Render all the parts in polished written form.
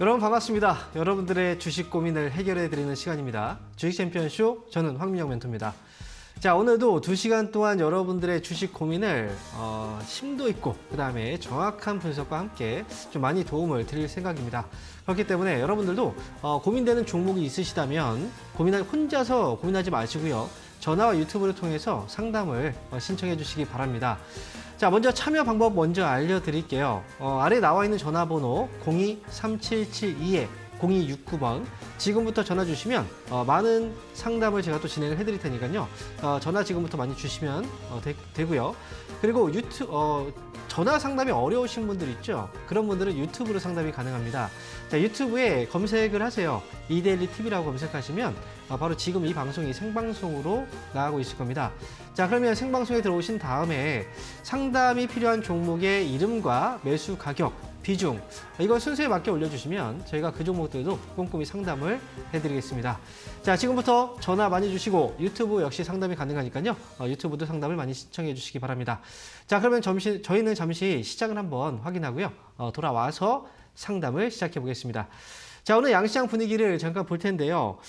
여러분 반갑습니다. 여러분들의 주식 고민을 해결해 드리는 시간입니다. 주식 챔피언쇼, 저는 황민영 멘토입니다. 자, 오늘도 2시간 동안 여러분들의 주식 고민을 심도 있고 그다음에 정확한 분석과 함께 좀 많이 도움을 드릴 생각입니다. 그렇기 때문에 여러분들도 고민되는 종목이 있으시다면 혼자서 고민하지 마시고요. 전화와 유튜브를 통해서 상담을 신청해 주시기 바랍니다. 자, 먼저 참여 방법 먼저 알려드릴게요. 아래 나와 있는 전화번호 02-3772-0269번 지금부터 전화 주시면 많은 상담을 제가 또 진행을 해드릴 테니까요. 전화 지금부터 많이 주시면 되고요. 그리고 전화 상담이 어려우신 분들 있죠? 그런 분들은 유튜브로 상담이 가능합니다. 자, 유튜브에 검색을 하세요. 이데일리 TV라고 검색하시면 바로 지금 이 방송이 생방송으로 나가고 있을 겁니다. 자, 그러면 생방송에 들어오신 다음에 상담이 필요한 종목의 이름과 매수 가격, 비중, 이걸 순서에 맞게 올려주시면 저희가 그 종목들도 꼼꼼히 상담을 해드리겠습니다. 자, 지금부터 전화 많이 주시고 유튜브 역시 상담이 가능하니까요. 유튜브도 상담을 많이 신청해 주시기 바랍니다. 자, 그러면 저희는 잠시 시장을 한번 확인하고요. 돌아와서 상담을 시작해 보겠습니다. 자, 오늘 양시장 분위기를 잠깐 볼 텐데요.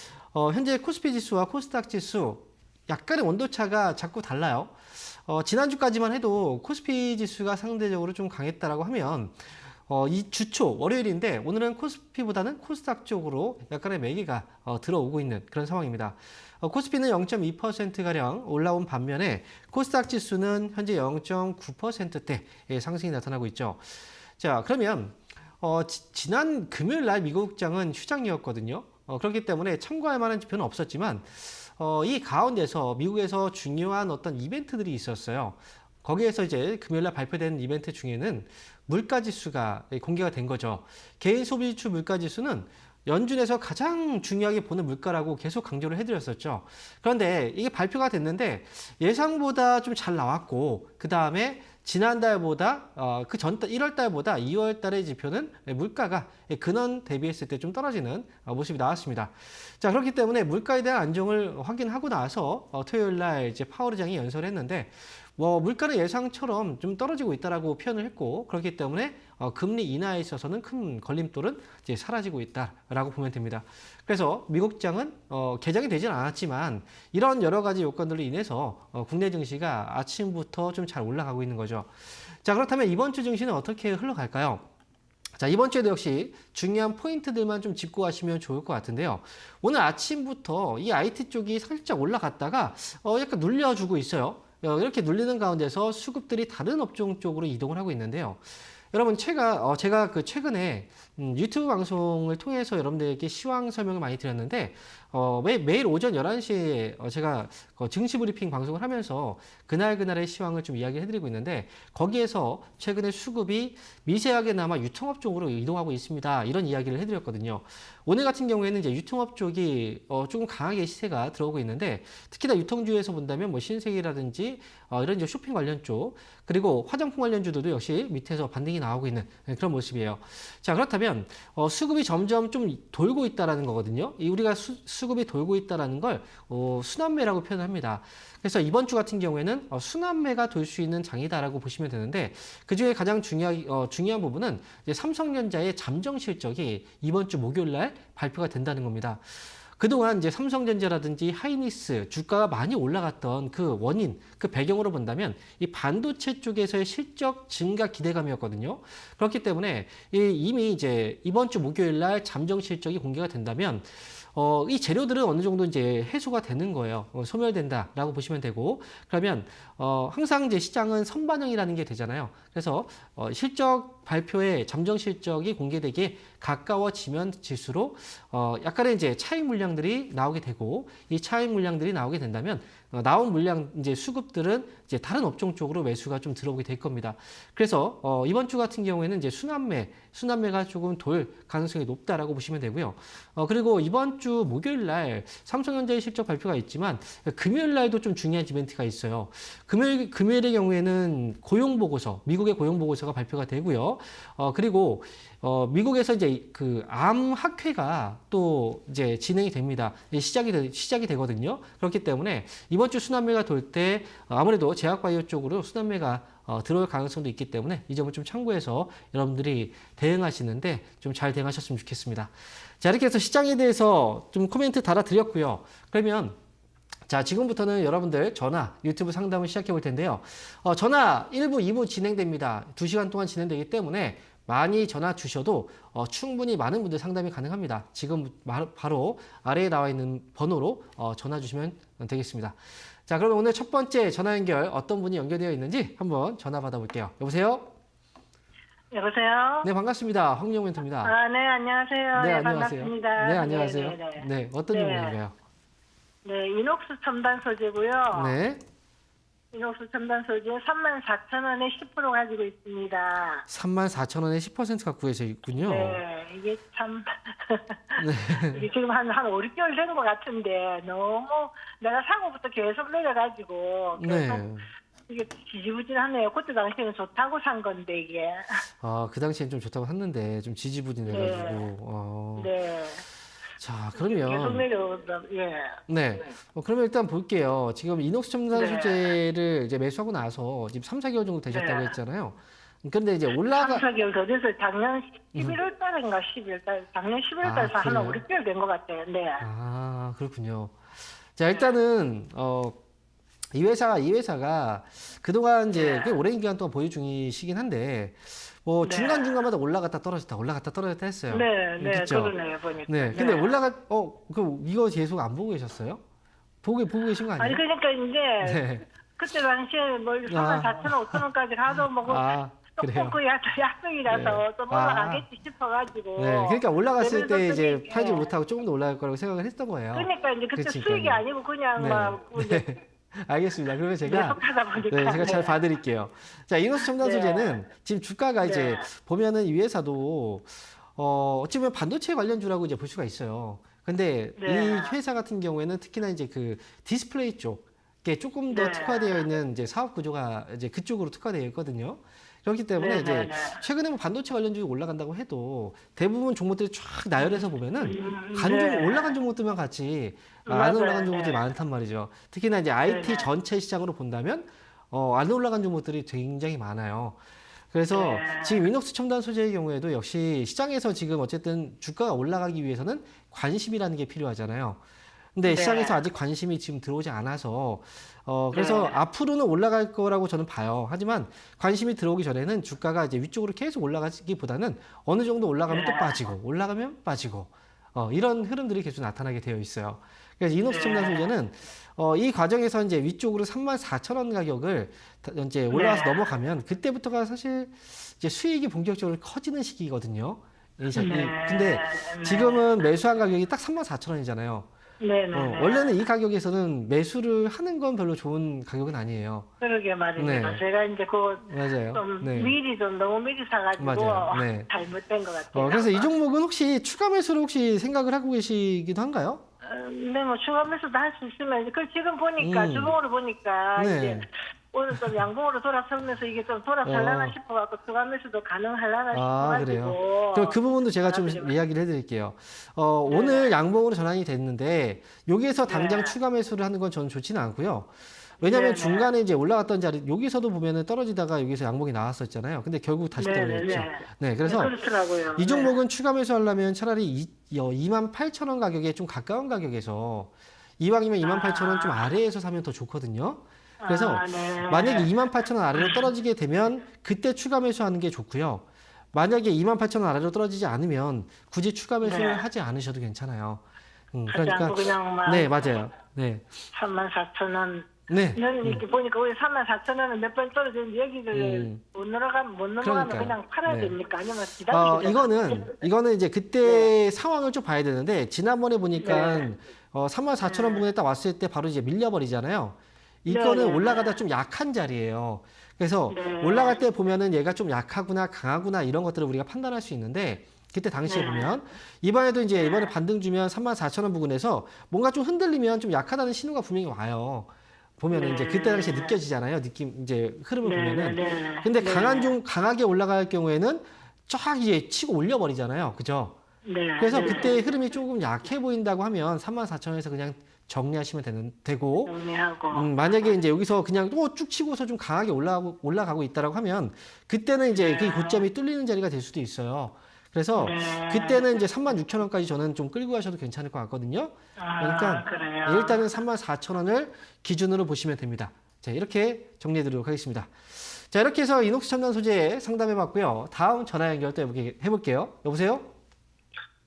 현재 코스피 지수와 코스닥 지수 약간의 온도차가 자꾸 달라요. 지난주까지만 해도 코스피 지수가 상대적으로 좀 강했다라고 하면 이 주초 월요일인데 오늘은 코스피보다는 코스닥 쪽으로 약간의 매기가 들어오고 있는 그런 상황입니다. 코스피는 0.2%가량 올라온 반면에 코스닥 지수는 현재 0.9%대 상승이 나타나고 있죠. 자, 그러면 지난 금요일 날 미국장은 휴장이었거든요. 그렇기 때문에 참고할 만한 지표는 없었지만 이 가운데서 미국에서 중요한 어떤 이벤트들이 있었어요. 거기에서 이제 금요일날 발표된 이벤트 중에는 물가지수가 공개가 된 거죠. 개인 소비지수 물가지수는 연준에서 가장 중요하게 보는 물가라고 계속 강조를 해드렸었죠. 그런데 이게 발표가 됐는데 예상보다 좀 잘 나왔고 그 다음에 지난달보다 그 전달 1월달보다 2월달의 지표는 물가가 근원 대비했을 때 좀 떨어지는 모습이 나왔습니다. 자, 그렇기 때문에 물가에 대한 안정을 확인하고 나서 토요일날 이제 파월 의장이 연설을 했는데 물가는 예상처럼 좀 떨어지고 있다라고 표현을 했고 그렇기 때문에 금리 인하에 있어서는 큰 걸림돌은 이제 사라지고 있다라고 보면 됩니다. 그래서 미국장은 개장이 되지는 않았지만 이런 여러 가지 요건들로 인해서 국내 증시가 아침부터 좀 잘 올라가고 있는 거죠. 자, 그렇다면 이번 주 증시는 어떻게 흘러갈까요? 자, 이번 주에도 역시 중요한 포인트들만 좀 짚고 가시면 좋을 것 같은데요. 오늘 아침부터 이 IT 쪽이 살짝 올라갔다가 약간 눌려주고 있어요. 이렇게 눌리는 가운데서 수급들이 다른 업종 쪽으로 이동을 하고 있는데요. 여러분, 제가 최근에 유튜브 방송을 통해서 여러분들에게 시황 설명을 많이 드렸는데 매일 오전 11시에 제가 증시 브리핑 방송을 하면서 그날의 시황을 좀 이야기를 해드리고 있는데 거기에서 최근에 수급이 미세하게나마 유통업 쪽으로 이동하고 있습니다. 이런 이야기를 해드렸거든요. 오늘 같은 경우에는 이제 유통업 쪽이 조금 강하게 시세가 들어오고 있는데 특히나 유통주에서 본다면 뭐 신세계라든지 이런 이제 쇼핑 관련 쪽 그리고 화장품 관련주들도 역시 밑에서 반등이 나오고 있는 그런 모습이에요. 자, 그렇다면 수급이 점점 좀 돌고 있다라는 거거든요. 우리가 수급이 돌고 있다라는 걸 순환매라고 표현합니다. 그래서 이번 주 같은 경우에는 순환매가 돌 수 있는 장이다라고 보시면 되는데 그 중에 가장 중요한 부분은 이제 삼성전자의 잠정 실적이 이번 주 목요일 날 발표가 된다는 겁니다. 그동안 이제 삼성전자라든지 하이닉스 주가가 많이 올라갔던 그 원인, 그 배경으로 본다면 이 반도체 쪽에서의 실적 증가 기대감이었거든요. 그렇기 때문에 이미 이제 이번 주 목요일 날 잠정 실적이 공개가 된다면 이 재료들은 어느 정도 이제 해소가 되는 거예요. 소멸된다라고 보시면 되고 그러면 항상 이제 시장은 선반영이라는 게 되잖아요. 그래서 실적 발표에 잠정 실적이 공개되기에 가까워지면 질수록 약간의 이제 차익 물량들이 나오게 되고 이 차익 물량들이 나오게 된다면 나온 물량 이제 수급들은 이제 다른 업종 쪽으로 매수가 좀 들어오게 될 겁니다. 그래서 이번 주 같은 경우에는 이제 순환매가 조금 돌 가능성이 높다라고 보시면 되고요. 그리고 이번 주 목요일 날 삼성전자의 실적 발표가 있지만 금요일 날도 좀 중요한 이벤트가 있어요. 금요일의 경우에는 미국의 고용 보고서가 발표가 되고요. 그리고 미국에서 이제 그 암 학회가 또 이제 진행이 됩니다. 시작이 되거든요. 그렇기 때문에 이번 주 순환매가 돌 때 아무래도 제약바이오 쪽으로 순환매가 들어올 가능성도 있기 때문에 이 점을 좀 참고해서 여러분들이 대응하시는데 좀 잘 대응하셨으면 좋겠습니다. 자, 이렇게 해서 시장에 대해서 좀 코멘트 달아드렸고요. 그러면 자, 지금부터는 여러분들 전화 유튜브 상담을 시작해 볼 텐데요. 전화 1부, 2부 진행됩니다. 2시간 동안 진행되기 때문에 많이 전화 주셔도 충분히 많은 분들 상담이 가능합니다. 지금 바로 아래에 나와 있는 번호로 전화 주시면 되겠습니다. 자, 그러면 오늘 첫 번째 전화 연결 어떤 분이 연결되어 있는지 한번 전화 받아볼게요. 여보세요? 여보세요? 네, 반갑습니다. 황영 멘토입니다. 아, 네, 안녕하세요. 네, 네, 안녕하세요. 반갑습니다. 네, 안녕하세요. 네, 네, 네. 네, 어떤 네. 질문인가요? 네, 이녹스 첨단 소재고요. 네, 이녹스 첨단 소재 34,000원에 10% 가지고 있습니다. 34,000원에 10%가 구해져 있군요. 네, 이게 참 네. 이게 지금 한 5, 6개월 된 것 같은데 너무 내가 사고부터 계속 내려가지고 계속 네. 이게 지지부진하네요. 그때 당시에는 좋다고 산 건데 이게. 그 당시엔 좀 좋다고 샀는데 좀 지지부진해가지고. 네. 자, 계속 그러면 내려오다. 예. 네. 그러면 일단 볼게요. 지금 이녹스 첨단 네. 소재를 이제 매수하고 나서 지금 3, 4개월 정도 되셨다고 네. 했잖아요. 근데 이제 3, 올라가 4개월 더 돼서 작년 11월 달인가 12월 달, 작년 11월 달에서 한 그래요? 5, 6개월 된 것 같아요. 네. 그렇군요. 자, 일단은 이 회사가 그동안 이제 네. 꽤 오랜 기간 동안 보유 중이시긴 한데 뭐 네. 중간중간마다 올라갔다 떨어졌다 했어요. 네, 네, 그렇죠? 그러네요, 보니까. 네. 근데 이거 계속 안 보고 계셨어요? 보고 계신 거 아니, 아니에요? 그러니까 이제, 네. 그때 당시에 뭐 34,000원, 5,000원까지 가도 뭐, 그래요. 조금 그 약속이라서 좀 올라가겠지 싶어가지고. 네, 그러니까 올라갔을 때 이제 그랬더니, 팔지 예. 못하고 조금 더 올라갈 거라고 생각을 했던 거예요. 그러니까 이제 그때 그치니까요. 수익이 아니고 그냥 네. 막, 네. 알겠습니다. 그러면 제가 계속 하다 보니까. 네, 제가 잘 네. 봐드릴게요. 자, 이노스 첨단 네. 소재는 지금 주가가 이제 네. 보면은 이 회사도 어찌 보면 반도체 관련주라고 이제 볼 수가 있어요. 근데 네. 이 회사 같은 경우에는 특히나 이제 그 디스플레이 쪽에 조금 더 네. 특화되어 있는 이제 사업 구조가 이제 그쪽으로 특화되어 있거든요. 그렇기 때문에 네, 이제 네, 네. 최근에 뭐 반도체 관련주가 올라간다고 해도 대부분 종목들이 쫙 나열해서 보면은 네. 올라간 종목들만 같이 안 맞아요. 올라간 종목들이 네. 많단 말이죠. 특히나 이제 IT 네. 전체 시장으로 본다면 안 올라간 종목들이 굉장히 많아요. 그래서 네. 지금 이녹스 첨단 소재의 경우에도 역시 시장에서 지금 어쨌든 주가가 올라가기 위해서는 관심이라는 게 필요하잖아요. 근데 네. 시장에서 아직 관심이 지금 들어오지 않아서 그래서 네. 앞으로는 올라갈 거라고 저는 봐요. 하지만 관심이 들어오기 전에는 주가가 이제 위쪽으로 계속 올라가기보다는 어느 정도 올라가면 또 네. 빠지고 올라가면 빠지고 이런 흐름들이 계속 나타나게 되어 있어요. 그래서 이녹스 네. 첨단 소재는 이 과정에서 이제 위쪽으로 34,000원 가격을 이제 올라와서 네. 넘어가면 그때부터가 사실 이제 수익이 본격적으로 커지는 시기거든요. 근데 지금은 매수한 가격이 딱 34,000원이잖아요. 네네. 원래는 이 가격에서는 매수를 하는 건 별로 좋은 가격은 아니에요. 그러게 말입니다. 네. 제가 이제 맞아요. 좀 네. 미리 좀 너무 미리 사가지고 맞아요. 네. 잘못된 것 같아요. 그래서 이 종목은 혹시 추가 매수를 혹시 생각을 하고 계시기도 한가요? 네, 뭐 추가 매수도 할 수 있으면 그 지금 보니까 주봉으로 보니까 네. 이제 오늘 좀 양봉으로 돌아서면서 이게 좀 돌아설라나 싶어갖고 추가 매수도 가능할라나 싶어가지고. 그래요. 그럼 그 부분도 제가 좀 이야기를 해드릴게요. 오늘 양봉으로 전환이 됐는데 여기에서 당장 네. 추가 매수를 하는 건 저는 좋지는 않고요. 왜냐하면 네네. 중간에 이제 올라갔던 자리 여기서도 보면은 떨어지다가 여기서 양봉이 나왔었잖아요. 근데 결국 다시 떨어졌죠. 네, 그래서 그렇더라고요. 이 종목은 추가 매수하려면 차라리 28,000원 가격에 좀 가까운 가격에서 이왕이면 28,000원 좀 아래에서 사면 더 좋거든요. 그래서 네. 만약에 28,000원 아래로 떨어지게 되면 그때 추가 매수하는 게 좋고요. 만약에 28,000원 아래로 떨어지지 않으면 굳이 추가 매수를 네. 하지 않으셔도 괜찮아요. 하지 그러니까 않고 그냥 막 네, 맞아요. 네. 34,000원. 네. 는 이렇게 보니까 우리 34,000원은 몇 번 떨어지는데 여기를 못 넘어가면 그러니까요. 그냥 팔아야 네. 됩니까? 아니면 기다리셔야 이거는 이제 그때 상황을 좀 봐야 되는데 지난번에 보니까 네. 34,000원 부근에 딱 왔을 때 바로 이제 밀려버리잖아요. 이거는 네. 올라가다 좀 약한 자리예요. 그래서 네. 올라갈 때 보면은 얘가 좀 약하구나 강하구나 이런 것들을 우리가 판단할 수 있는데 그때 당시에 네. 보면 이번에 반등 주면 34,000원 부근에서 뭔가 좀 흔들리면 좀 약하다는 신호가 분명히 와요. 보면은 네. 이제 그때 당시에 느껴지잖아요. 이제 흐름을 보면은. 네. 근데 네. 강하게 올라갈 경우에는 쫙 이제 치고 올려버리잖아요. 그죠? 네. 그래서 네. 그때 흐름이 조금 약해 보인다고 하면 34,000원에서 그냥 정리하시면 되고 정리하고. 만약에 이제 여기서 그냥 또 쭉 치고서 좀 강하게 올라가고 있다라고 하면 그때는 이제 그 고점이 뚫리는 자리가 될 수도 있어요. 그래서 네. 그때는 이제 36,000원까지 저는 좀 끌고 가셔도 괜찮을 것 같거든요. 그러니까 그래요. 일단은 34,000원을 기준으로 보시면 됩니다. 자, 이렇게 정리해 드리도록 하겠습니다. 자, 이렇게 해서 이녹스 첨단 소재 상담해 봤고요. 다음 전화 연결 또 해볼게요. 여보세요?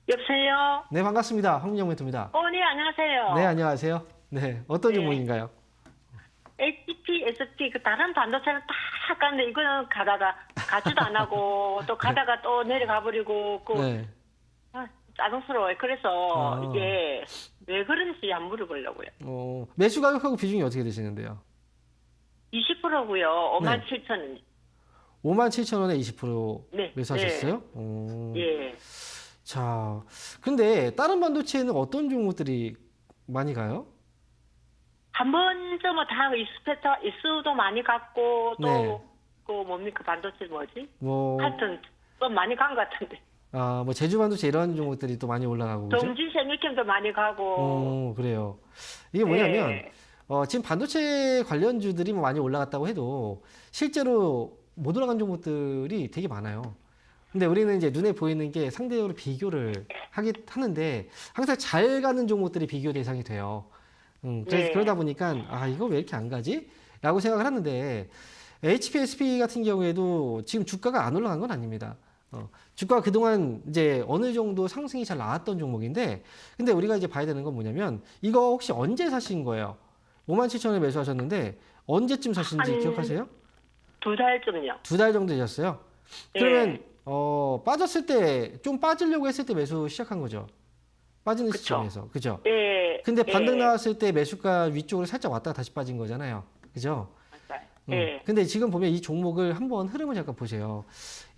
여보세요? 네, 반갑습니다. 황민영 멘토입니다. 네, 안녕하세요. 네, 안녕하세요. 네, 어떤 네. 종목인가요? HP, SP, 그 다른 반도체는 다 갔는데 이거는 가지도 안 하고 또 가다가 또 내려가 버리고 네. 짜증스러워요. 그래서 아. 이게 왜 그런지 한번 물어보려고요. 매수 가격하고 비중이 어떻게 되시는데요? 20%고요. 네. 57,000원. 57,000원에 20% 네. 매수하셨어요? 예. 자, 근데 다른 반도체는 어떤 종목들이 많이 가요? 한 번쯤은 다 이수도 많이 갔고 또 네. 그 뭡니까 반도체 뭐지? 뭐, 하여튼 좀 많이 간 것 같은데. 뭐 제주 반도체 이런 종목들이 또 많이 올라가고 그죠? 동진 세미캠도 많이 가고. 그래요. 이게 뭐냐면 예. 지금 반도체 관련주들이 뭐 많이 올라갔다고 해도 실제로 못 올라간 종목들이 되게 많아요. 근데 우리는 이제 눈에 보이는 게 상대적으로 비교를 하는데 항상 잘 가는 종목들이 비교 대상이 돼요. 그래서 네. 그러다 보니까 이거 왜 이렇게 안 가지? 라고 생각을 하는데 HPSP 같은 경우에도 지금 주가가 안 올라간 건 아닙니다. 주가가 그동안 이제 어느 정도 상승이 잘 나왔던 종목인데 근데 우리가 이제 봐야 되는 건 뭐냐면 이거 혹시 언제 사신 거예요? 57,000원에 매수하셨는데 언제쯤 사신지 기억하세요? 2달쯤요. 2달 정도 되셨어요? 네. 그러면 빠졌을 때 좀 빠지려고 했을 때 매수 시작한 거죠. 빠지는 그쵸. 시점에서. 그죠? 예. 근데 반등 예. 나왔을 때 매수가 위쪽으로 살짝 왔다가 다시 빠진 거잖아요. 그죠? 맞아요. 예. 근데 지금 보면 이 종목을 한번 흐름을 잠깐 보세요.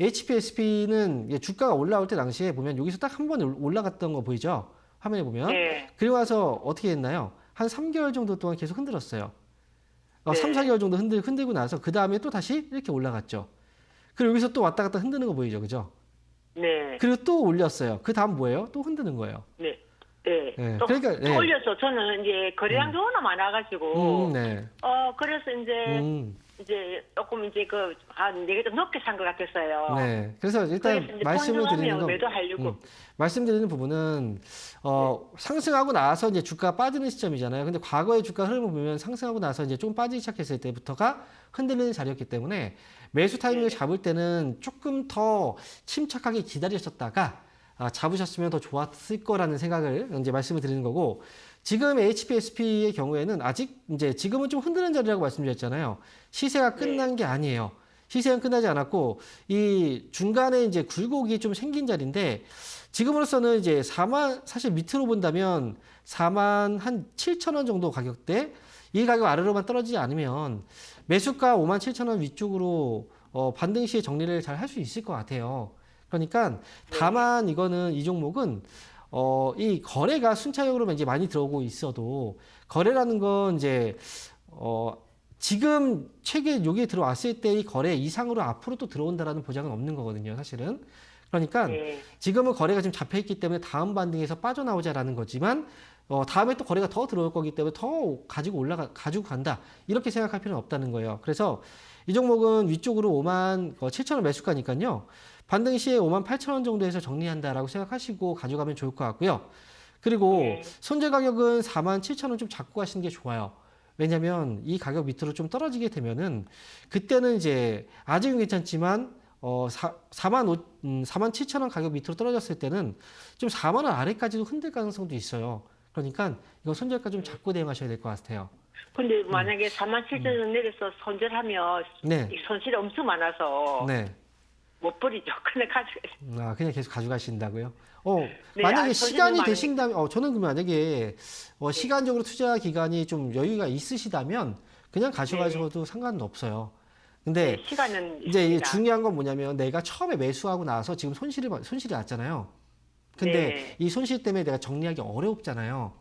HPSP는 주가가 올라올 때 당시에 보면 여기서 딱 한 번 올라갔던 거 보이죠? 화면에 보면. 예. 그리고 와서 어떻게 했나요? 한 3개월 정도 동안 계속 흔들었어요. 네. 3, 4개월 정도 흔들고 나서 그 다음에 또 다시 이렇게 올라갔죠. 그리고 여기서 또 왔다 갔다 흔드는 거 보이죠? 그죠? 네. 그리고 또 올렸어요. 그 다음 뭐예요? 또 흔드는 거예요. 네. 네. 네, 또, 그러니까, 또 네. 올려서 저는 이제 거래량이 워낙 많아가지고 네. 그래서 이제 조금 이제 내가 좀 높게 산 것 같았어요. 네. 그래서 일단 그래서 이제 말씀을 돈 드리는 주면 건 매도하려고. 말씀드리는 부분은 상승하고 나서 이제 주가 빠지는 시점이잖아요. 근데 과거의 주가 흐름을 보면 상승하고 나서 이제 좀 빠지기 시작했을 때부터가 흔들리는 자리였기 때문에 매수 타이밍을 잡을 때는 조금 더 침착하게 기다리셨다가 잡으셨으면 더 좋았을 거라는 생각을 이제 말씀을 드리는 거고 지금 HPSP의 경우에는 아직 이제 지금은 좀 흔드는 자리라고 말씀드렸잖아요. 시세가 끝난 게 아니에요. 시세는 끝나지 않았고 이 중간에 이제 굴곡이 좀 생긴 자리인데 지금으로서는 이제 사실 밑으로 본다면 4만 한 7천 원 정도 가격대 이 가격 아래로만 떨어지지 않으면 매수가 5만 7천 원 위쪽으로 반등 시에 정리를 잘 할 수 있을 것 같아요. 그러니까 다만 이거는 이 종목은 이 거래가 순차적으로 이제 많이 들어오고 있어도 거래라는 건 이제 지금 최근 여기에 들어왔을 때 이 거래 이상으로 앞으로 또 들어온다라는 보장은 없는 거거든요, 사실은. 그러니까 네. 지금은 거래가 지금 잡혀 있기 때문에 다음 반등에서 빠져나오자라는 거지만 다음에 또 거래가 더 들어올 거기 때문에 더 가지고 간다. 이렇게 생각할 필요는 없다는 거예요. 그래서 이 종목은 위쪽으로 5만 7천 원 매수가니까요. 반등 시에 5만 8천 원 정도에서 정리한다라고 생각하시고 가져가면 좋을 것 같고요. 그리고 손절 가격은 4만 7천 원 좀 잡고 가시는 게 좋아요. 왜냐하면 이 가격 밑으로 좀 떨어지게 되면은 그때는 이제 아직은 괜찮지만 4만 7천 원 가격 밑으로 떨어졌을 때는 좀 4만 원 아래까지도 흔들 가능성도 있어요. 그러니까 이거 손절가 좀 잡고 대응하셔야 될 것 같아요. 근데 만약에 4만 7천 원 내려서 손절하면 네. 이 손실이 엄청 많아서 네. 못 버리죠. 그냥 가져가요. 그냥 계속 가져가신다고요? 네, 만약에 손실은 시간이 많으니까. 되신다면, 저는 그 만약에 시간적으로 투자 기간이 좀 여유가 있으시다면 그냥 가져가셔도 상관은 없어요. 근데 네, 시간은 이제 이게 있습니다. 중요한 건 뭐냐면 내가 처음에 매수하고 나서 지금 손실이 났잖아요. 근데 네. 이 손실 때문에 내가 정리하기 어렵잖아요.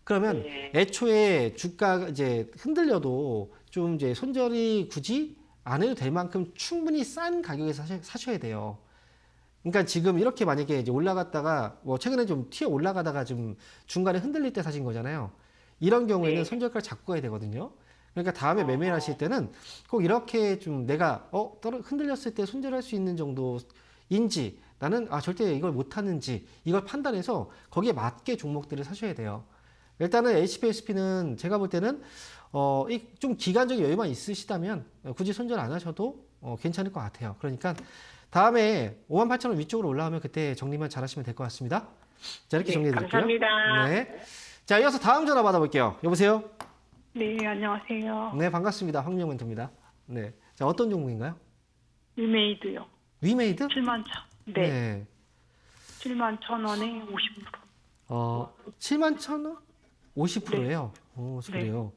그러면 네. 애초에 주가가 이제 흔들려도 좀 이제 손절이 굳이 안 해도 될 만큼 충분히 싼 가격에서 사셔야 돼요. 그러니까 지금 이렇게 만약에 이제 올라갔다가 최근에 좀 튀어 올라가다가 좀 중간에 흔들릴 때 사신 거잖아요. 이런 경우에는 네. 손절가를 잡고 가야 되거든요. 그러니까 다음에 매매를 하실 때는 꼭 이렇게 좀 내가 흔들렸을 때 손절할 수 있는 정도인지 나는 절대 이걸 못하는지 이걸 판단해서 거기에 맞게 종목들을 사셔야 돼요. 일단은 HPSP는 제가 볼 때는 좀 기간적인 여유만 있으시다면 굳이 손절 안 하셔도 괜찮을 것 같아요. 그러니까 다음에 58,000원 위쪽으로 올라오면 그때 정리만 잘 하시면 될 것 같습니다. 자, 이렇게 네, 정리해 드릴게요. 감사합니다. 네. 자, 이어서 다음 전화 받아볼게요. 여보세요? 네, 안녕하세요. 네, 반갑습니다. 황영 멘토입니다. 네. 자, 어떤 종목인가요? 위메이드요. 위메이드? 7만 천. 네. 7만 천 원에 50%. 71,000원? 50%예요. 네. 그래요.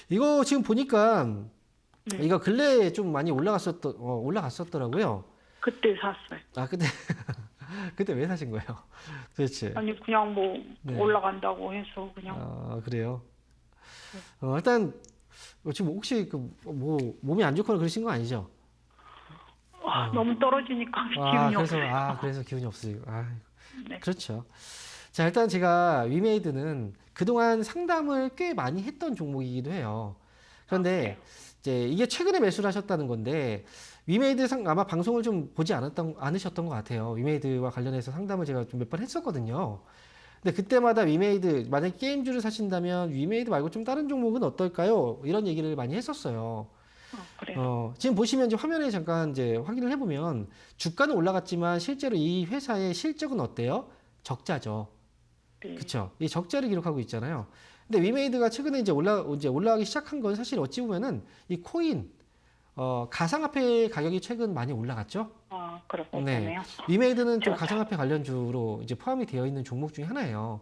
이거 지금 보니까 네. 이거 근래에 좀 많이 올라갔었더라고요. 그때 샀어요. 그때 그때 왜 사신 거예요? 도대체. 아니 그냥 뭐 네. 올라간다고 해서 그냥. 그래요. 일단 지금 혹시 몸이 안 좋거나 그러신 거 아니죠? 너무 떨어지니까 기운이 그래서 없어요. 그래서 기운이 없으시고. 네. 그렇죠. 자, 일단 제가 위메이드는 그동안 상담을 꽤 많이 했던 종목이기도 해요. 그런데 이제 이게 최근에 매수를 하셨다는 건데 위메이드 아마 방송을 좀 보지 않으셨던 것 같아요. 위메이드와 관련해서 상담을 제가 좀 몇 번 했었거든요. 근데 그때마다 위메이드 만약에 게임주를 사신다면 위메이드 말고 좀 다른 종목은 어떨까요? 이런 얘기를 많이 했었어요. 그래요. 지금 보시면 이제 화면에 잠깐 이제 확인을 해보면 주가는 올라갔지만 실제로 이 회사의 실적은 어때요? 적자죠. 네. 그렇죠. 이 적자를 기록하고 있잖아요. 근데 위메이드가 최근에 이제 올라가기 시작한 건 사실 어찌 보면은 이 코인 가상화폐 가격이 최근 많이 올라갔죠. 그렇고 네. 보네요. 위메이드는 좀 맞아요. 가상화폐 관련주로 이제 포함이 되어 있는 종목 중에 하나예요.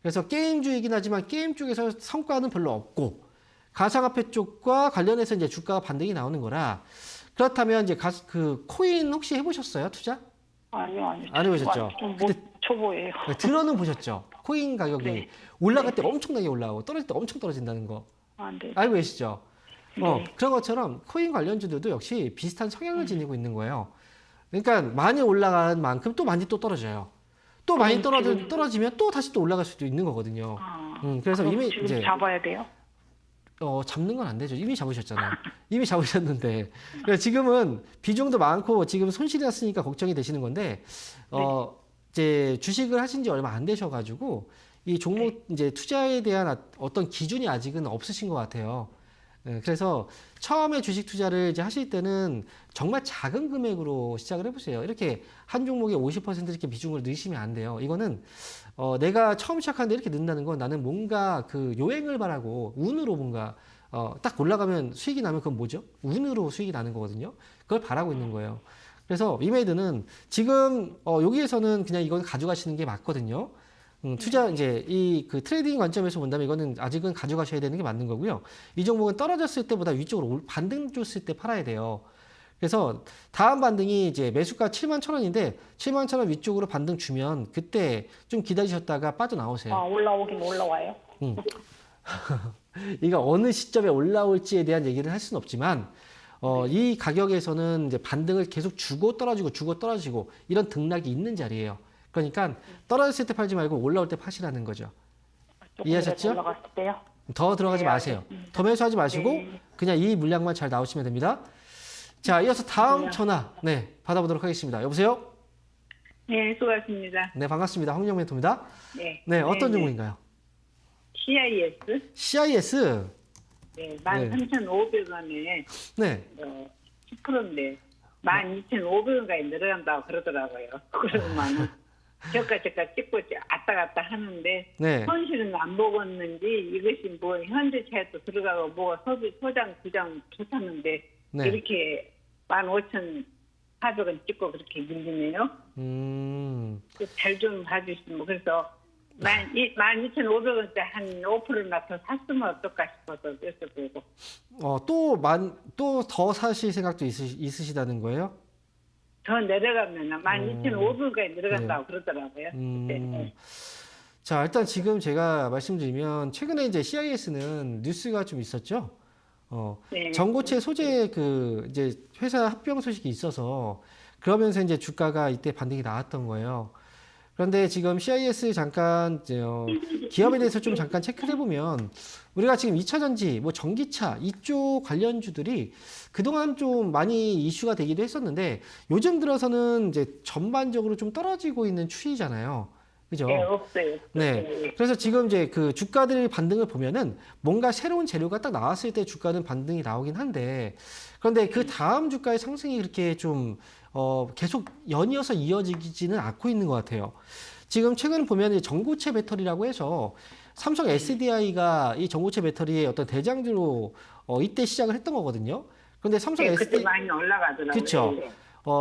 그래서 게임주이긴 하지만 게임 쪽에서 성과는 별로 없고 가상화폐 쪽과 관련해서 이제 주가가 반등이 나오는 거라 그렇다면 이제 그 코인 혹시 해보셨어요? 투자? 아니요. 안 해보셨죠? 좀 근데 초보예요. 들어는 보셨죠? 코인 가격이 네. 올라갈 때 엄청나게 올라가고 떨어질 때 엄청 떨어진다는 거 네. 알고 계시죠? 네. 그런 것처럼 코인 관련주들도 역시 비슷한 성향을 지니고 있는 거예요. 그러니까 많이 올라간 만큼 또 많이 또 떨어져요. 또 많이 떨어지면 또 다시 또 올라갈 수도 있는 거거든요. 그래서 그럼 이미 지금 이제 잡아야 돼요? 잡는 건 안 되죠. 이미 잡으셨잖아요. 이미 잡으셨는데 그래서 지금은 비중도 많고 지금 손실이 났으니까 걱정이 되시는 건데 이제 주식을 하신 지 얼마 안 되셔가지고 이 종목 이제 투자에 대한 어떤 기준이 아직은 없으신 것 같아요. 그래서 처음에 주식 투자를 이제 하실 때는 정말 작은 금액으로 시작을 해보세요. 이렇게 한 종목에 50% 이렇게 비중을 넣으시면 안 돼요. 이거는 내가 처음 시작하는데 이렇게 넣는다는 건 나는 뭔가 그 요행을 바라고 운으로 뭔가 딱 올라가면 수익이 나면 그건 뭐죠? 운으로 수익이 나는 거거든요. 그걸 바라고 있는 거예요. 그래서 위메이드는 지금 여기에서는 그냥 이건 가져가시는 게 맞거든요. 투자 이제 이 그 트레이딩 관점에서 본다면 이거는 아직은 가져가셔야 되는 게 맞는 거고요. 이 종목은 떨어졌을 때보다 위쪽으로 반등 줬을 때 팔아야 돼요. 그래서 다음 반등이 이제 매수가 71,000원인데 71,000원 위쪽으로 반등 주면 그때 좀 기다리셨다가 빠져나오세요. 올라오긴 올라와요. 이거 어느 시점에 올라올지에 대한 얘기를 할 수는 없지만 이 가격에서는 이제 반등을 계속 주고 떨어지고 이런 등락이 있는 자리예요. 그러니까 떨어졌을 때 팔지 말고 올라올 때 파시라는 거죠. 이해하셨죠? 올라갔을 때요? 더 들어가지 마세요. 더 매수하지 마시고 그냥 이 물량만 잘 나오시면 됩니다. 자, 이어서 다음 전화 받아보도록 하겠습니다. 여보세요? 네, 수고하셨습니다. 네, 반갑습니다. 황영 멘토입니다. 네, 어떤 종목인가요? CIS? CIS. 네, 13,500원에 네. 10%인데 12,500원까지 늘어난다고 그러더라고요. 그러면 저가 찍고 왔다 갔다 하는데 네. 손실은 안 보겠는지 이것이 뭐 현대차에도 들어가고 뭐가 소장 부장 좋다는데 네. 이렇게 15,400원 찍고 그렇게 밀리네요. 잘 좀 봐주시면 그래서 12,500원대 한 5%나 더 샀으면 어떨까 싶어서 여쭤보고. 또 더 사실 생각도 있으시다는 거예요? 더 내려가면 12,500원까지 내려간다고 그러더라고요. 자, 일단 지금 제가 말씀드리면 최근에 이제 CIS는 뉴스가 좀 있었죠. 네. 전고체 소재 이제 회사 합병 소식이 있어서 그러면서 이제 주가가 이때 반등이 나왔던 거예요. 그런데 지금 CIS 잠깐 기업에 대해서 좀 잠깐 체크를 해보면 우리가 지금 2차 전지, 뭐 전기차 이쪽 관련주들이 그동안 좀 많이 이슈가 되기도 했었는데 요즘 들어서는 이제 전반적으로 좀 떨어지고 있는 추이잖아요. 그죠? 네, 없어요. 네. 그래서 지금 이제 그 주가들 반등을 보면은 뭔가 새로운 재료가 딱 나왔을 때 주가는 반등이 나오긴 한데 그런데 그 다음 주가의 상승이 그렇게 좀 계속 연이어서 이어지지는 않고 있는 것 같아요. 지금 최근 보면 이제 전고체 배터리라고 해서 삼성 SDI가 이 전고체 배터리의 어떤 대장주로 이때 시작을 했던 거거든요. 그런데 삼성 네, 그때 SDI 많이 올라가더라고요. 그렇죠.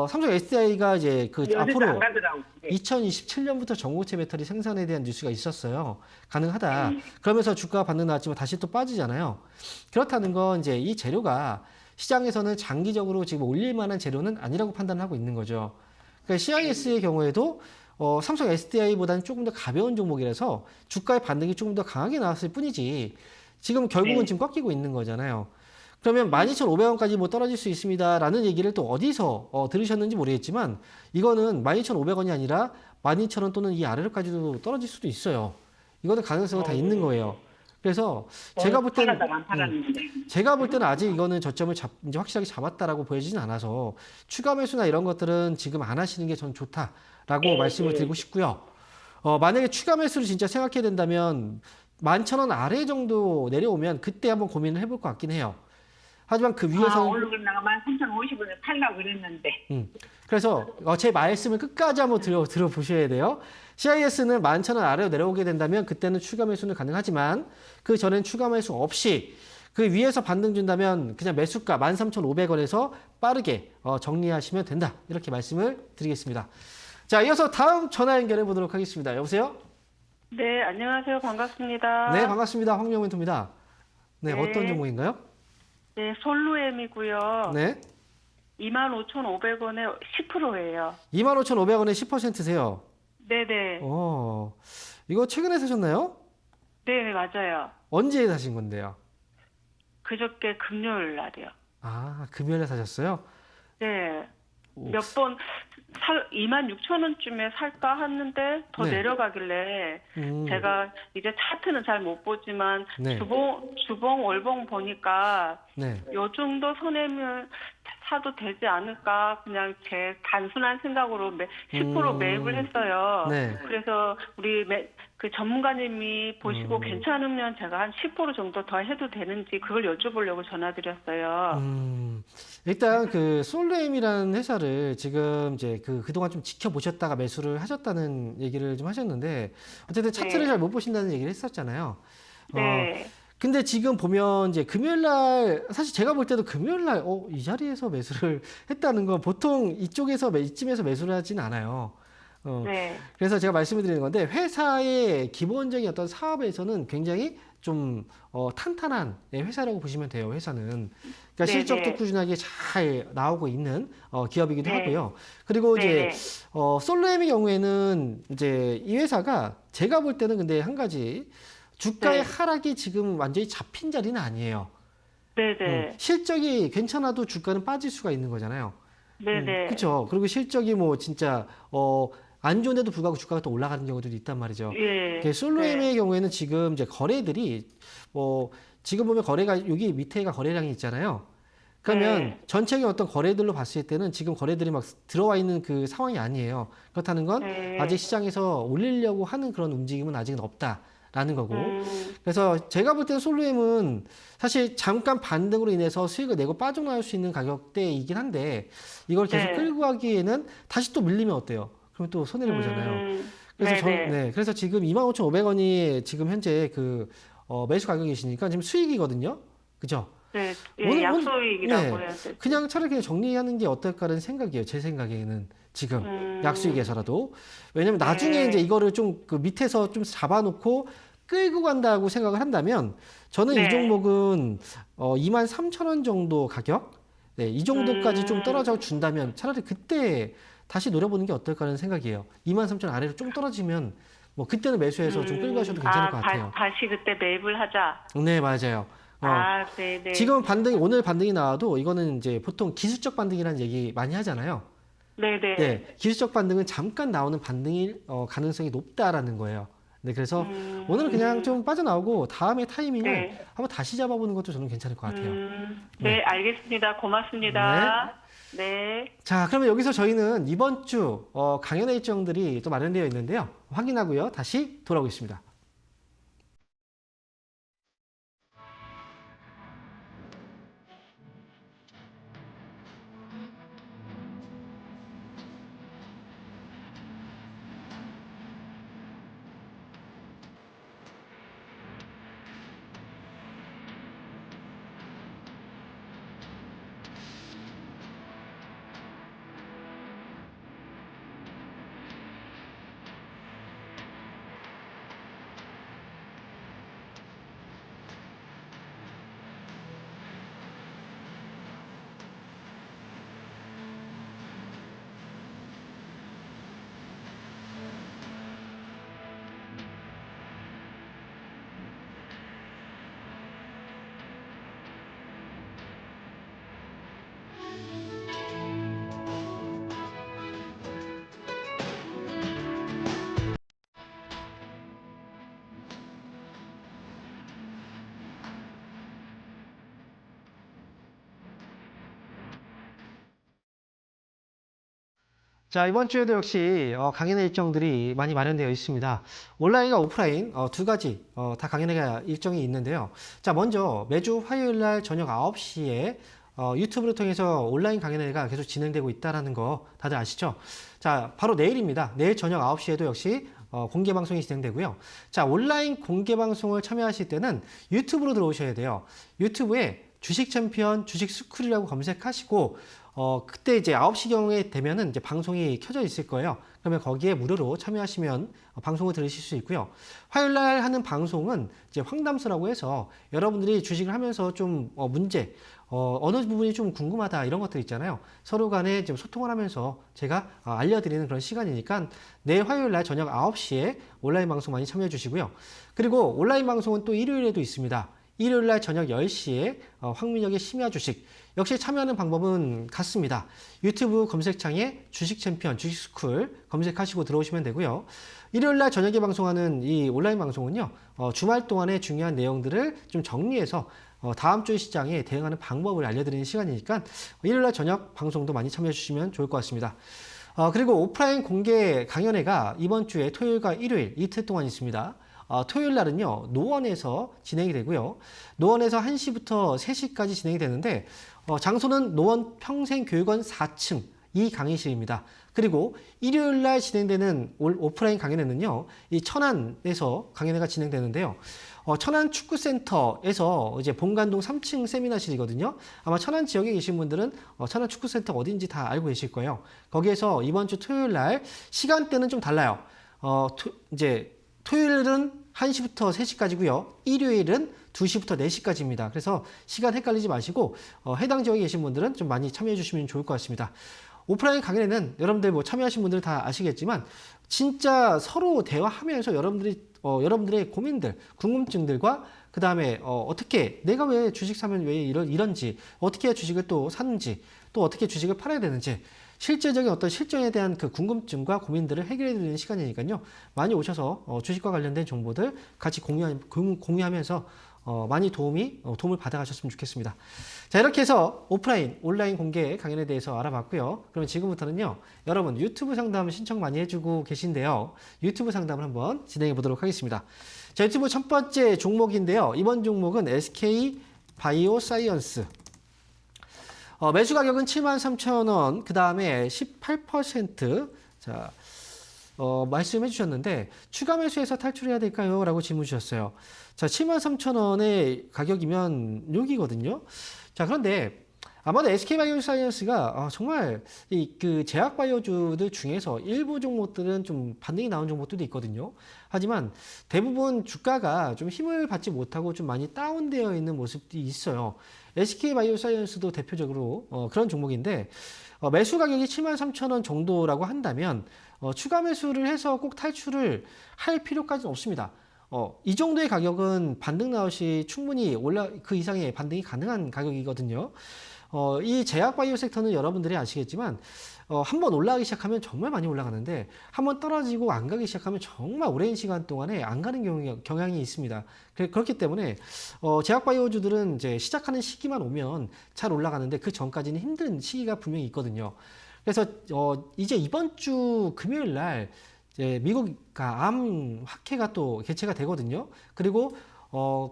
삼성 SDI가 이제 그 요새도 앞으로 안 가더라고요. 2027년부터 전고체 배터리 생산에 대한 뉴스가 있었어요. 가능하다. 그러면서 주가가 반등 나왔지만 다시 또 빠지잖아요. 그렇다는 건 이제 이 재료가 시장에서는 장기적으로 지금 올릴 만한 재료는 아니라고 판단하고 있는 거죠. 그러니까 CIS의 경우에도 삼성 SDI보다는 조금 더 가벼운 종목이라서 주가의 반등이 조금 더 강하게 나왔을 뿐이지 지금 결국은 지금 꺾이고 있는 거잖아요. 그러면 12,500원까지 뭐 떨어질 수 있습니다라는 얘기를 또 어디서 들으셨는지 모르겠지만 이거는 12,500원이 아니라 12,000원 또는 이 아래로까지도 떨어질 수도 있어요. 이거는 가능성은 다 있는 거예요. 그래서 제가 볼 때는 팔아다가 안 팔았는데. 제가 볼 때는 아직 이거는 저점을 이제 확실하게 잡았다라고 보여지진 않아서 추가 매수나 이런 것들은 지금 안 하시는 게 전 좋다라고 말씀을 드리고 싶고요. 만약에 추가 매수를 진짜 생각해야 된다면 11,000원 아래 정도 내려오면 그때 한번 고민을 해볼 것 같긴 해요. 하지만 그 위에서는 오늘 그러다가 13,050원에 팔려고 그랬는데. 그래서 제 말씀을 끝까지 한번 들어보셔야 돼요. CIS는 11,000원 아래로 내려오게 된다면 그때는 추가 매수는 가능하지만 그 전엔 추가 매수 없이 그 위에서 반등 준다면 그냥 매수가 13,500원에서 빠르게 정리하시면 된다. 이렇게 말씀을 드리겠습니다. 자, 이어서 다음 전화 연결해 보도록 하겠습니다. 여보세요? 네, 안녕하세요. 반갑습니다. 네, 반갑습니다. 황명멘토입니다. 네, 네. 어떤 종목인가요? 네, 솔루엠이고요. 네. 25,500원에 10%예요. 25,500원에 10%세요. 네네. 이거 최근에 사셨나요? 네, 맞아요. 언제 사신 건데요? 그저께 금요일 날이요. 아, 금요일에 사셨어요? 네. 오. 몇 번 26,000원쯤에 살까 했는데 더 네. 내려가길래 제가 이제 차트는 잘 못 보지만 네. 주봉 월봉 보니까 네. 요 정도 선에면 사도 되지 않을까 그냥 제 단순한 생각으로 10% 매입을 했어요. 네. 그래서 우리 그 전문가님이 보시고 음. 괜찮으면 제가 한 10% 정도 더 해도 되는지 그걸 여쭤보려고 전화드렸어요. 일단 그 솔루엠이라는 회사를 지금 이제 그동안 좀 지켜보셨다가 매수를 하셨다는 얘기를 좀 하셨는데 어쨌든 차트를 네. 잘 못 보신다는 얘기를 했었잖아요. 네. 근데 지금 보면 이제 금요일 날 사실 제가 볼 때도 금요일 날 이 자리에서 매수를 했다는 건 보통 이쯤에서 매수를 하진 않아요. 네. 그래서 제가 말씀을 드리는 건데 회사의 기본적인 어떤 사업에서는 굉장히 좀 탄탄한 회사라고 보시면 돼요. 회사는 그러니까 네, 실적도 네. 꾸준하게 잘 나오고 있는 기업이기도 네. 하고요. 그리고 이제 네. 솔로엠의 경우에는 이제 이 회사가 제가 볼 때는 근데 한 가지 주가의 네. 하락이 지금 완전히 잡힌 자리는 아니에요. 네네. 실적이 괜찮아도 주가는 빠질 수가 있는 거잖아요. 네네. 그렇죠. 그리고 실적이 뭐 진짜 안 좋은데도 불구하고 주가가 또 올라가는 경우들도 있단 말이죠. 예. 솔로엠의 네. 경우에는 지금 이제 거래들이 지금 보면 거래가 여기 밑에가 거래량이 있잖아요. 그러면 네. 전체적인 어떤 거래들로 봤을 때는 지금 거래들이 막 들어와 있는 그 상황이 아니에요. 그렇다는 건 네. 아직 시장에서 올리려고 하는 그런 움직임은 아직은 없다라는 거고. 음. 그래서 제가 볼 때는 솔로엠은 사실 잠깐 반등으로 인해서 수익을 내고 빠져나올 수 있는 가격대이긴 한데 이걸 계속 네. 끌고 가기에는 다시 또 밀리면 어때요? 그럼 또 손해를 보잖아요. 그래서 네네. 그래서 지금 25,500원이 지금 현재 그 매수 가격이시니까 지금 수익이거든요. 그죠? 네, 오늘- 예, 약소익이라고 네. 해야 돼. 그냥 차라리 그냥 정리하는 게 어떨까라는 생각이에요. 제 생각에는 지금 약수익에서라도. 왜냐면 나중에 네. 이제 이거를 좀 그 밑에서 좀 잡아놓고 끌고 간다고 생각을 한다면 저는 이 네. 종목은 23,000원 정도 가격? 네, 이 정도까지 좀 떨어져 준다면 차라리 그때 다시 노려보는 게 어떨까 하는 생각이에요. 23,000원 아래로 좀 떨어지면 뭐 그때는 매수해서 좀 끌고 가셔도 괜찮을 것 같아요. 다시 그때 매입을 하자. 네, 맞아요. 네네. 지금 오늘 반등이 나와도 이거는 이제 보통 기술적 반등이라는 얘기 많이 하잖아요. 네네. 네, 기술적 반등은 잠깐 나오는 반등일 가능성이 높다라는 거예요. 네, 그래서 오늘은 그냥 좀 빠져나오고 다음에 타이밍을 네. 한번 다시 잡아보는 것도 저는 괜찮을 것 같아요. 네, 알겠습니다. 고맙습니다. 네. 자, 그러면 여기서 저희는 이번 주 강연의 일정들이 또 마련되어 있는데요. 확인하고요. 다시 돌아오겠습니다. 자, 이번 주에도 역시 강연의 일정들이 많이 마련되어 있습니다. 온라인과 오프라인 두 가지 다 강연회가 일정이 있는데요. 자, 먼저 매주 화요일 날 저녁 9시에 유튜브를 통해서 온라인 강연회가 계속 진행되고 있다는 거 다들 아시죠? 자, 바로 내일입니다. 내일 저녁 9시에도 역시 공개 방송이 진행되고요. 자, 온라인 공개 방송을 참여하실 때는 유튜브로 들어오셔야 돼요. 유튜브에 주식 챔피언, 주식 스쿨이라고 검색하시고 그때 이제 9시경에 되면은 이제 방송이 켜져 있을 거예요. 그러면 거기에 무료로 참여하시면 방송을 들으실 수 있고요. 화요일 날 하는 방송은 이제 황담수라고 해서 여러분들이 주식을 하면서 좀 문제, 어느 부분이 좀 궁금하다 이런 것들 있잖아요. 서로 간에 좀 소통을 하면서 제가 알려드리는 그런 시간이니까 내일 화요일 날 저녁 9시에 온라인 방송 많이 참여해 주시고요. 그리고 온라인 방송은 또 일요일에도 있습니다. 일요일 날 저녁 10시에 황민혁의 심야 주식 역시 참여하는 방법은 같습니다. 유튜브 검색창에 주식 챔피언, 주식 스쿨 검색하시고 들어오시면 되고요. 일요일 날 저녁에 방송하는 이 온라인 방송은요. 주말 동안의 중요한 내용들을 좀 정리해서 다음 주 시장에 대응하는 방법을 알려드리는 시간이니까 일요일 날 저녁 방송도 많이 참여해 주시면 좋을 것 같습니다. 그리고 오프라인 공개 강연회가 이번 주에 토요일과 일요일 이틀 동안 있습니다. 토요일 날은요, 노원에서 진행이 되고요. 노원에서 1시부터 3시까지 진행이 되는데, 장소는 노원 평생교육원 4층 이 강의실입니다. 그리고 일요일 날 진행되는 오프라인 강연회는요, 이 천안에서 강연회가 진행되는데요. 천안 축구센터에서 이제 본관동 3층 세미나실이거든요. 아마 천안 지역에 계신 분들은 천안 축구센터 어딘지 다 알고 계실 거예요. 거기에서 이번 주 토요일 날 시간대는 좀 달라요. 이제 토요일은 1시부터 3시까지고요. 일요일은 2시부터 4시까지입니다. 그래서 시간 헷갈리지 마시고 해당 지역에 계신 분들은 좀 많이 참여해 주시면 좋을 것 같습니다. 오프라인 강연에는 여러분들 뭐 참여하신 분들 다 아시겠지만 진짜 서로 대화하면서 여러분들의 고민들, 궁금증들과 그 다음에 어떻게 내가 왜 주식 사면 왜 이런지 어떻게 주식을 또 사는지 또 어떻게 주식을 팔아야 되는지 실제적인 어떤 실정에 대한 그 궁금증과 고민들을 해결해 드리는 시간이니까요. 많이 오셔서 주식과 관련된 정보들 같이 공유하면서 많이 도움을 받아가셨으면 좋겠습니다. 자, 이렇게 해서 오프라인, 온라인 공개 강연에 대해서 알아봤고요. 그러면 지금부터는요, 여러분 유튜브 상담 신청 많이 해주고 계신데요. 유튜브 상담을 한번 진행해 보도록 하겠습니다. 자, 유튜브 첫 번째 종목인데요. 이번 종목은 SK 바이오사이언스. 매수 가격은 73,000원, 그 다음에 18%. 자, 말씀해 주셨는데, 추가 매수해서 탈출해야 될까요? 라고 질문 주셨어요. 자, 73,000원의 가격이면 여기거든요. 자, 그런데 아마도 SK바이오사이언스가 정말 그 제약바이오주들 중에서 일부 종목들은 좀 반등이 나온 종목들도 있거든요. 하지만 대부분 주가가 좀 힘을 받지 못하고 좀 많이 다운되어 있는 모습이 있어요. SK바이오사이언스도 대표적으로 그런 종목인데 매수 가격이 73,000원 정도라고 한다면 추가 매수를 해서 꼭 탈출을 할 필요까지는 없습니다. 이 정도의 가격은 반등 나올 시 충분히 그 이상의 반등이 가능한 가격이거든요. 이 제약바이오 섹터는 여러분들이 아시겠지만 한번 올라가기 시작하면 정말 많이 올라가는데 한번 떨어지고 안 가기 시작하면 정말 오랜 시간 동안에 안 가는 경향이 있습니다. 그렇기 때문에 제약바이오주들은 이제 시작하는 시기만 오면 잘 올라가는데 그 전까지는 힘든 시기가 분명히 있거든요. 그래서 이제 이번 주 금요일 날 이제 미국 암 학회가 또 개최가 되거든요. 그리고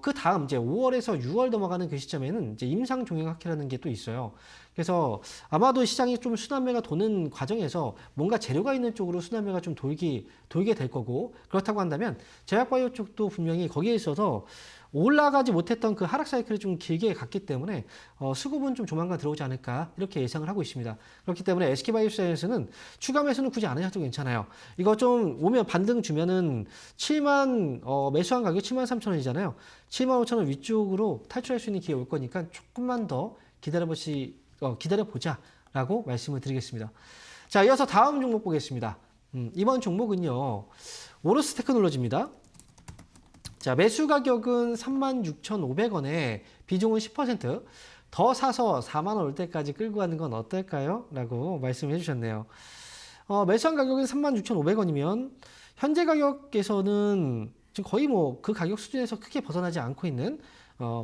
그 다음 이제 5월에서 6월 넘어가는 그 시점에는 이제 임상 종양 학회라는 게 또 있어요. 그래서 아마도 시장이 좀 순환매가 도는 과정에서 뭔가 재료가 있는 쪽으로 순환매가 좀 돌게 될 거고, 그렇다고 한다면 제약바이오 쪽도 분명히 거기에 있어서 올라가지 못했던 그 하락 사이클을 좀 길게 갔기 때문에 수급은 좀 조만간 들어오지 않을까 이렇게 예상을 하고 있습니다. 그렇기 때문에 SK바이오사이언스는 추가 매수는 굳이 안 하셔도 괜찮아요. 이거 좀 오면 반등 주면은 매수한 가격 73,000원이잖아요. 75,000원 위쪽으로 탈출할 수 있는 기회 올 거니까 조금만 더 기다려보자라고 말씀을 드리겠습니다. 자, 이어서 다음 종목 보겠습니다. 이번 종목은요, 오로스 테크놀로지입니다. 자, 매수 가격은 36,500원에 비중은 10%, 더 사서 4만 원 올 때까지 끌고 가는 건 어떨까요? 라고 말씀해 주셨네요. 매수한 가격은 36,500원이면 현재 가격에서는 지금 거의 뭐 그 가격 수준에서 크게 벗어나지 않고 있는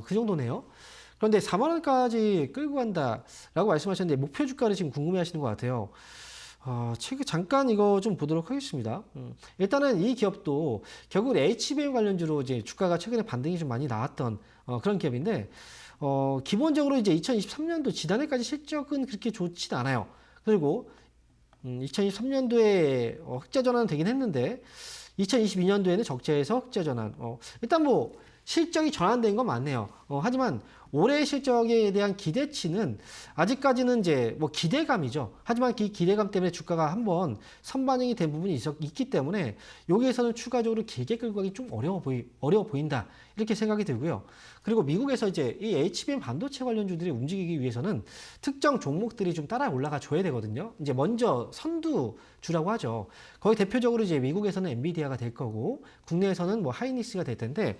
그 정도네요. 그런데 4만 원까지 끌고 간다라고 말씀하셨는데 목표 주가를 지금 궁금해 하시는 것 같아요. 잠깐 이거 좀 보도록 하겠습니다. 일단은 이 기업도 결국 HBM 관련주로 이제 주가가 최근에 반등이 좀 많이 나왔던 그런 기업인데, 기본적으로 이제 2023년도 지난해까지 실적은 그렇게 좋지는 않아요. 그리고 2023년도에 흑자 전환은 되긴 했는데 2022년도에는 적자에서 흑자 전환. 일단 뭐 실적이 전환된 건 맞네요. 하지만 올해 실적에 대한 기대치는 아직까지는 이제 뭐 기대감이죠. 하지만 이 기대감 때문에 주가가 한번 선반영이 된 부분이 있기 때문에 여기에서는 추가적으로 길게 끌고 가기 좀 어려워 보인다. 이렇게 생각이 들고요. 그리고 미국에서 이제 이 HBM 반도체 관련주들이 움직이기 위해서는 특정 종목들이 좀 따라 올라가 줘야 되거든요. 이제 먼저 선두주라고 하죠. 거의 대표적으로 이제 미국에서는 엔비디아가 될 거고, 국내에서는 뭐 하이닉스가 될 텐데,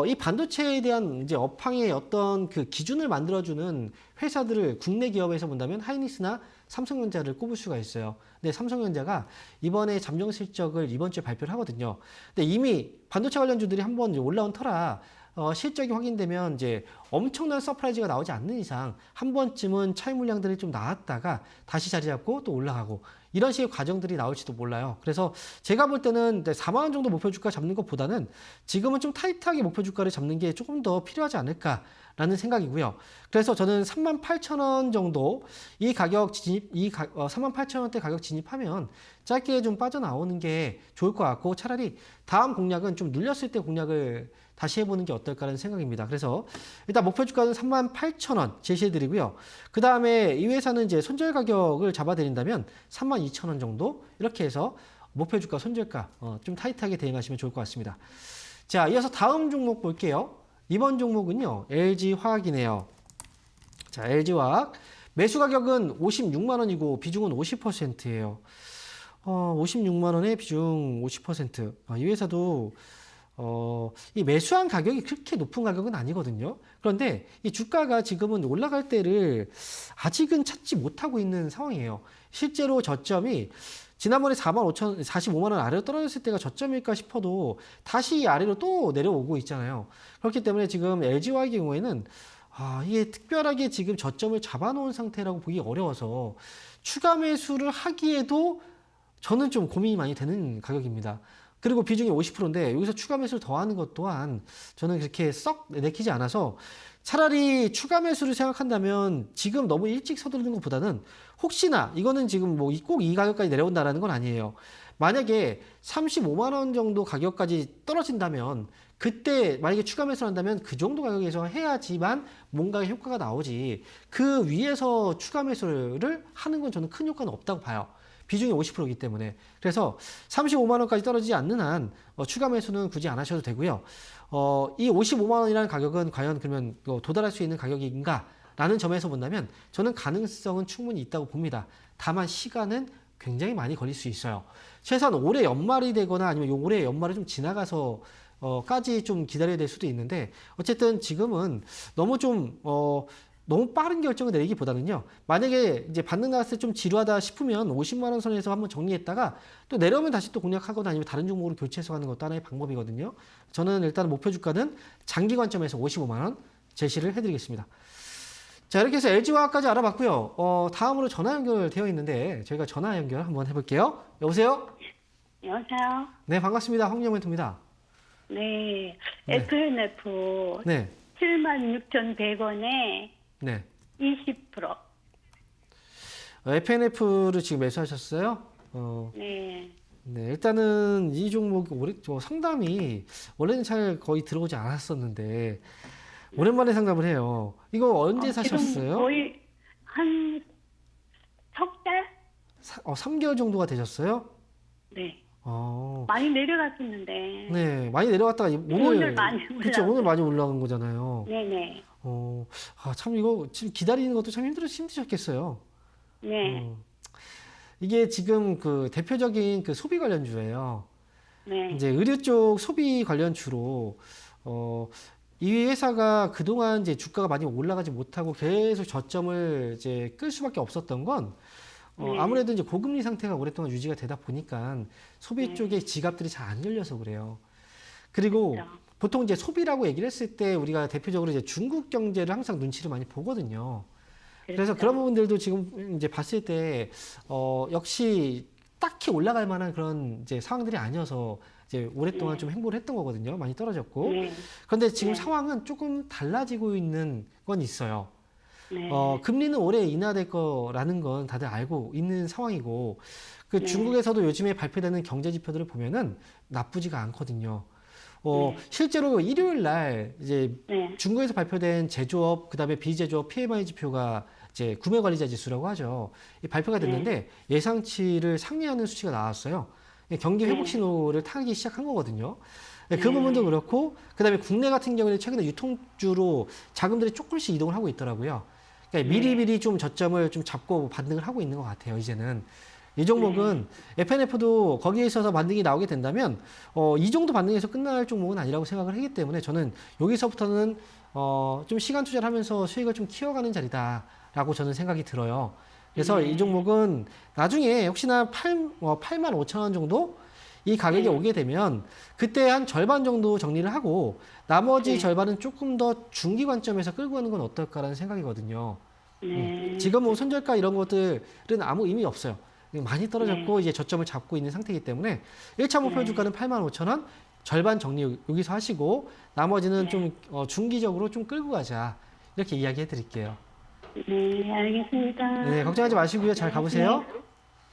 이 반도체에 대한 이제 업황의 어떤 그 기준을 만들어주는 회사들을 국내 기업에서 본다면 하이닉스나 삼성전자를 꼽을 수가 있어요. 근데 삼성전자가 이번에 잠정 실적을 이번 주에 발표를 하거든요. 근데 이미 반도체 관련주들이 한번 올라온 터라 실적이 확인되면 이제 엄청난 서프라이즈가 나오지 않는 이상 한 번쯤은 차익 물량들이 좀 나왔다가 다시 자리 잡고 또 올라가고 이런 식의 과정들이 나올지도 몰라요. 그래서 제가 볼 때는 4만 원 정도 목표 주가 잡는 것보다는 지금은 좀 타이트하게 목표 주가를 잡는 게 조금 더 필요하지 않을까라는 생각이고요. 그래서 저는 38,000원 정도 이 가격 38,000원대 가격 진입하면 짧게 좀 빠져나오는 게 좋을 것 같고, 차라리 다음 공략은 좀 눌렸을 때 공략을 다시 해보는 게 어떨까라는 생각입니다. 그래서 일단 목표 주가는 38,000원 제시해드리고요. 그 다음에 이 회사는 이제 손절 가격을 잡아드린다면 32,000원 정도 이렇게 해서 목표 주가, 손절가 좀 타이트하게 대응하시면 좋을 것 같습니다. 자, 이어서 다음 종목 볼게요. 이번 종목은요, LG화학이네요. 자, LG화학 매수 가격은 56만 원이고 비중은 50%예요. 56만 원의 비중 50%. 이 회사도 이 매수한 가격이 그렇게 높은 가격은 아니거든요. 그런데 이 주가가 지금은 올라갈 때를 아직은 찾지 못하고 있는 상황이에요. 실제로 저점이 지난번에 45만 원 아래로 떨어졌을 때가 저점일까 싶어도 다시 아래로 또 내려오고 있잖아요. 그렇기 때문에 지금 LG화학의 경우에는 이게 특별하게 지금 저점을 잡아놓은 상태라고 보기 어려워서 추가 매수를 하기에도 저는 좀 고민이 많이 되는 가격입니다. 그리고 비중이 50%인데 여기서 추가 매수를 더하는 것 또한 저는 그렇게 썩 내키지 않아서, 차라리 추가 매수를 생각한다면 지금 너무 일찍 서두르는 것보다는 혹시나 이거는 지금 뭐 꼭 이 가격까지 내려온다라는 건 아니에요. 만약에 35만 원 정도 가격까지 떨어진다면 그때 만약에 추가 매수를 한다면 그 정도 가격에서 해야지만 뭔가 효과가 나오지, 그 위에서 추가 매수를 하는 건 저는 큰 효과는 없다고 봐요. 비중이 50%이기 때문에. 그래서 35만 원까지 떨어지지 않는 한 추가 매수는 굳이 안 하셔도 되고요. 이 55만 원이라는 가격은 과연 그러면 도달할 수 있는 가격인가 라는 점에서 본다면 저는 가능성은 충분히 있다고 봅니다. 다만 시간은 굉장히 많이 걸릴 수 있어요. 최소한 올해 연말이 되거나 아니면 올해 연말을 좀 지나가서 까지 좀 기다려야 될 수도 있는데, 어쨌든 지금은 너무 좀 너무 빠른 결정을 내리기보다는요. 만약에 이제 반등 나왔을 때 좀 지루하다 싶으면 50만 원 선에서 한번 정리했다가 또 내려오면 다시 또 공략하거나 아니면 다른 종목으로 교체해서 가는 것도 하나의 방법이거든요. 저는 일단 목표 주가는 장기 관점에서 55만 원 제시를 해드리겠습니다. 자, 이렇게 해서 LG화학까지 알아봤고요. 다음으로 전화 연결되어 있는데 저희가 전화 연결 한번 해볼게요. 여보세요? 여보세요? 네, 반갑습니다. 황영우 멘토입니다. 네. 네. FNF 네, 76,100원에 네. 20%. FNF를 지금 매수하셨어요? 네. 네, 일단은 이 종목 상담이 원래는 잘 거의 들어오지 않았었는데 오랜만에 상담을 해요. 이거 언제 지금 사셨어요? 거의 한 석 달? 3개월 정도가 되셨어요? 네. 어, 많이 내려갔었는데. 네, 많이 내려갔다가 오늘 많이 그쵸, 올라가고. 오늘 많이 올라간 거잖아요. 네네. 참 이거 지금 기다리는 것도 참 힘드셨겠어요. 네. 이게 지금 그 대표적인 그 소비 관련주예요. 네. 이제 의류 쪽 소비 관련주로 이 회사가 그동안 이제 주가가 많이 올라가지 못하고 계속 저점을 이제 끌 수밖에 없었던 건 네. 아무래도 이제 고금리 상태가 오랫동안 유지가 되다 보니까 소비 네. 쪽에 지갑들이 잘 안 열려서 그래요. 그리고 그렇죠. 보통 이제 소비라고 얘기를 했을 때 우리가 대표적으로 이제 중국 경제를 항상 눈치를 많이 보거든요. 그래서 그런 부분들도 지금 이제 봤을 때 역시 딱히 올라갈 만한 그런 이제 상황들이 아니어서 이제 오랫동안 좀 행보를 했던 거거든요. 많이 떨어졌고. 네. 그런데 지금 네. 상황은 조금 달라지고 있는 건 있어요. 네. 금리는 올해 인하될 거라는 건 다들 알고 있는 상황이고, 그 네. 중국에서도 요즘에 발표되는 경제 지표들을 보면은 나쁘지가 않거든요. 네. 실제로 일요일 날 이제 네. 중국에서 발표된 제조업, 그다음에 비제조업 PMI 지표가 이제 구매 관리자 지수라고 하죠. 이 발표가 됐는데 예상치를 상회하는 수치가 나왔어요. 경기 회복 신호를 타기 시작한 거거든요. 그 부분도 그렇고, 그다음에 국내 같은 경우는 최근에 유통주로 자금들이 조금씩 이동을 하고 있더라고요. 그러니까 미리미리 좀 저점을 좀 잡고 반등을 하고 있는 것 같아요. 이제는 이 종목은 FNF도 거기에 있어서 반등이 나오게 된다면 이 정도 반등에서 끝날 종목은 아니라고 생각을 하기 때문에 저는 여기서부터는 좀 시간 투자를 하면서 수익을 좀 키워가는 자리다라고 저는 생각이 들어요. 그래서 이 종목은 나중에 혹시나 8만 5천 원 정도 이 가격에 오게 되면 그때 한 절반 정도 정리를 하고 나머지 절반은 조금 더 중기 관점에서 끌고 가는 건 어떨까라는 생각이거든요. 네. 지금 뭐 손절가 이런 것들은 아무 의미 없어요. 많이 떨어졌고 이제 저점을 잡고 있는 상태이기 때문에 1차 목표 주가는 8만 5천 원, 절반 정리 여기서 하시고 나머지는 좀 중기적으로 좀 끌고 가자. 이렇게 이야기해 드릴게요. 네, 알겠습니다. 네, 걱정하지 마시고요. 잘 가보세요.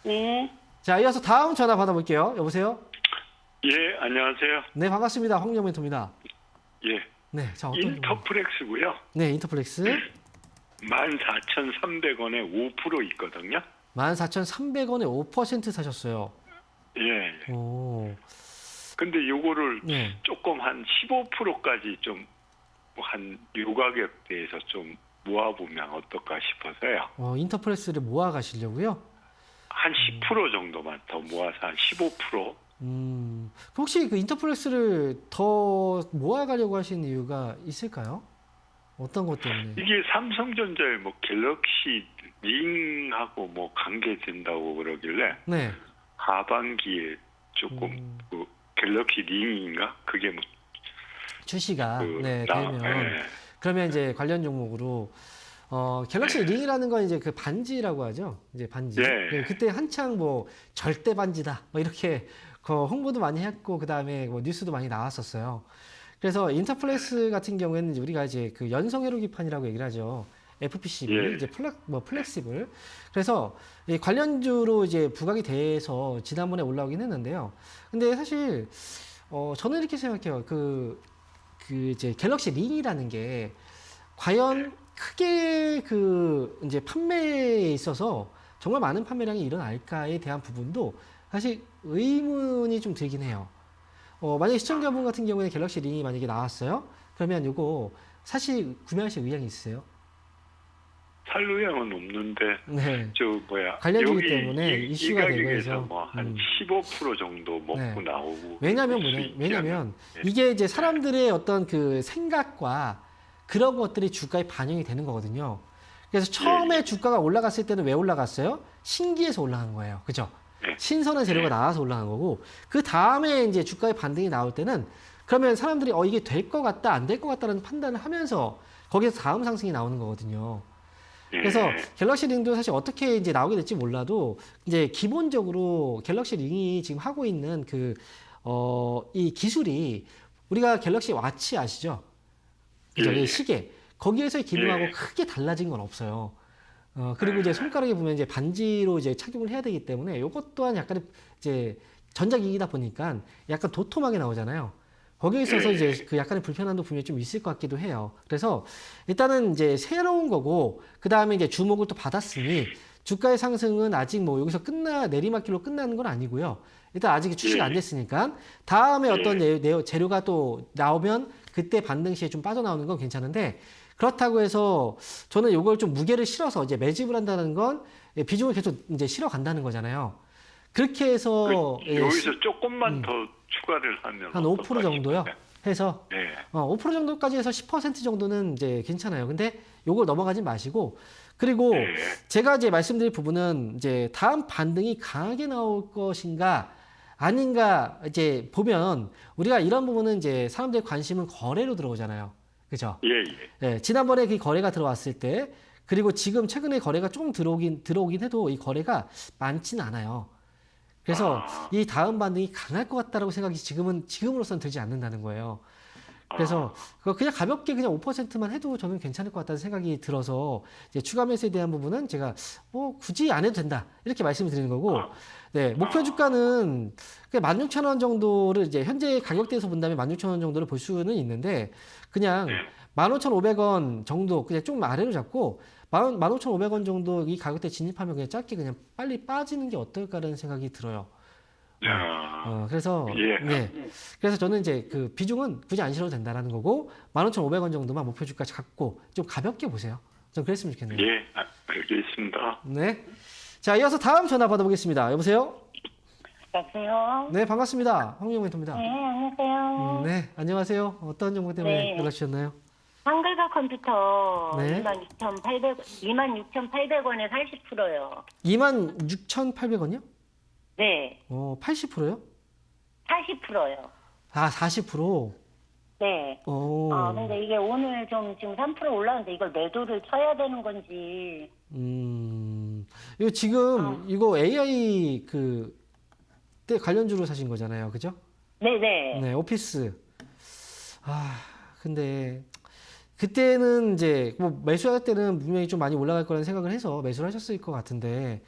네. 자, 이어서 다음 전화 받아볼게요. 여보세요? 예, 안녕하세요. 네, 반갑습니다. 황영 멘토입니다. 예, 네, 자, 어떤 인터플렉스고요. 네, 인터플렉스 14,300원에 5% 있거든요. 14,300원에 5% 사셨어요. 예. 오, 근데 요거를 네. 조금 한 15%까지 좀 한 요 가격대에서 좀 모아보면 어떨까 싶어서요. 인터플렉스를 모아 가시려고요? 한 10% 정도만 더 모아서 한 15%. 그럼 혹시 그 인터플렉스를 더 모아가려고 하시는 이유가 있을까요? 어떤 것 때문에? 이게 삼성전자의 뭐 갤럭시 링하고 뭐 관계된다고 그러길래 네. 하반기에 조금 그 갤럭시 링인가? 그게 뭐 출시가 그 네, 나- 되면 예. 그러면 이제 관련 종목으로 갤럭시 링이라는 건 이제 그 반지라고 하죠. 이제 반지. 예. 네, 그때 한창 뭐 절대 반지다. 뭐 이렇게 홍보도 많이 했고 그다음에 뭐 뉴스도 많이 나왔었어요. 그래서 인터플렉스 같은 경우에는 이제 우리가 이제 그 연성 회로기판이라고 얘기를 하죠. FPCB, 예. 이제 플렉시블. 그래서 이 관련주로 이제 부각이 돼서 지난번에 올라오긴 했는데요. 근데 사실 저는 이렇게 생각해요. 그 이제 갤럭시 링이라는 게 과연 크게 그 이제 판매에 있어서 정말 많은 판매량이 일어날까에 대한 부분도 사실 의문이 좀 들긴 해요. 만약에 시청자분 같은 경우에 갤럭시 링이 만약에 나왔어요. 그러면 이거 사실 구매하실 의향이 있으세요? 살 의향은 없는데 네. 저 뭐야 관련주기 여기 때문에 이 이슈가 되고 가격에서 해서. 뭐 한 15% 정도 먹고 네. 나오고 왜냐면 그럴 수 있지 왜냐면 않아요? 예. 이게 이제 사람들의 어떤 그 생각과 그런 것들이 주가에 반영이 되는 거거든요. 그래서 처음에 주가가 올라갔을 때는 왜 올라갔어요? 신기해서 올라간 거예요. 그죠? 네. 신선한 재료가 나와서 올라간 거고, 그 다음에 이제 주가의 반등이 나올 때는 그러면 사람들이 이게 될 것 같다, 안 될 것 같다는 판단을 하면서 거기서 다음 상승이 나오는 거거든요. 그래서 갤럭시 링도 사실 어떻게 이제 나오게 될지 몰라도 이제 기본적으로 갤럭시 링이 지금 하고 있는 이 기술이 우리가 갤럭시 와치 아시죠? 그죠? 이 시계. 거기에서의 기능하고 크게 달라진 건 없어요. 그리고 이제 손가락에 보면 이제 반지로 이제 착용을 해야 되기 때문에 이것 또한 약간 이제 전자기기다 보니까 약간 도톰하게 나오잖아요. 거기에 있어서 이제 그 약간의 불편함도 분명히 좀 있을 것 같기도 해요. 그래서 일단은 이제 새로운 거고, 그 다음에 이제 주목을 또 받았으니 주가의 상승은 아직 뭐 여기서 내리막길로 끝나는 건 아니고요. 일단 아직 출시가 안 됐으니까 다음에 어떤 재료가 또 나오면 그때 반등 시에 좀 빠져나오는 건 괜찮은데, 그렇다고 해서 저는 이걸 좀 무게를 실어서 이제 매집을 한다는 건 비중을 계속 이제 실어 간다는 거잖아요. 그렇게 해서 여기서 조금만 더 추가를 하면 한 5% 정도요. 해서 네. 5% 정도까지 해서 10% 정도는 이제 괜찮아요. 근데 요걸 넘어가지 마시고, 그리고 제가 이제 말씀드릴 부분은 이제 다음 반등이 강하게 나올 것인가 아닌가 이제 보면 우리가 이런 부분은 이제 사람들의 관심은 거래로 들어오잖아요. 그죠? 예, 지난번에 그 거래가 들어왔을 때, 그리고 지금 최근에 거래가 조금 들어오긴 해도 이 거래가 많지는 않아요. 그래서 이 다음 반등이 강할 것 같다라고 생각이 지금으로서는 들지 않는다는 거예요. 그래서 그냥 가볍게 그냥 5%만 해도 저는 괜찮을 것 같다는 생각이 들어서 이제 추가 매수에 대한 부분은 제가 굳이 안 해도 된다 이렇게 말씀을 드리는 거고, 네, 목표 주가는 16,000원 정도를 이제 현재 가격대에서 본다면 16,000원 정도를 볼 수는 있는데, 그냥 15,500원 정도 그냥 좀 아래로 잡고 15,500원 정도 이 가격대 진입하면 그냥 짧게 그냥 빨리 빠지는 게 어떨까라는 생각이 들어요. 그래서 네. 그래서 저는 이제 그 비중은 굳이 안 실어도 된다라는 거고, 15,500원 정도만 목표 주가 잡고 좀 가볍게 보세요. 좀 그랬으면 좋겠네요. 예, 알겠습니다. 네. 자, 이어서 다음 전화 받아보겠습니다. 여보세요? 여보세요? 네, 반갑습니다. 황영 멘토입니다. 네, 안녕하세요. 네, 안녕하세요. 어떤 정보 때문에 네. 연락 주셨나요? 한글과 컴퓨터 네. 26,800원에 80%요. 26,800원이요? 네, 80%요? 40%요. 아, 40%? 네. 근데 이게 오늘 지금 3% 올라오는데 이걸 매도를 쳐야 되는 건지. 이거 지금 이거 AI 때 관련주로 사신 거잖아요. 그죠? 네네. 네, 오피스. 근데 그때는 이제 뭐 매수할 때는 분명히 좀 많이 올라갈 거라는 생각을 해서 매수를 하셨을 것 같은데,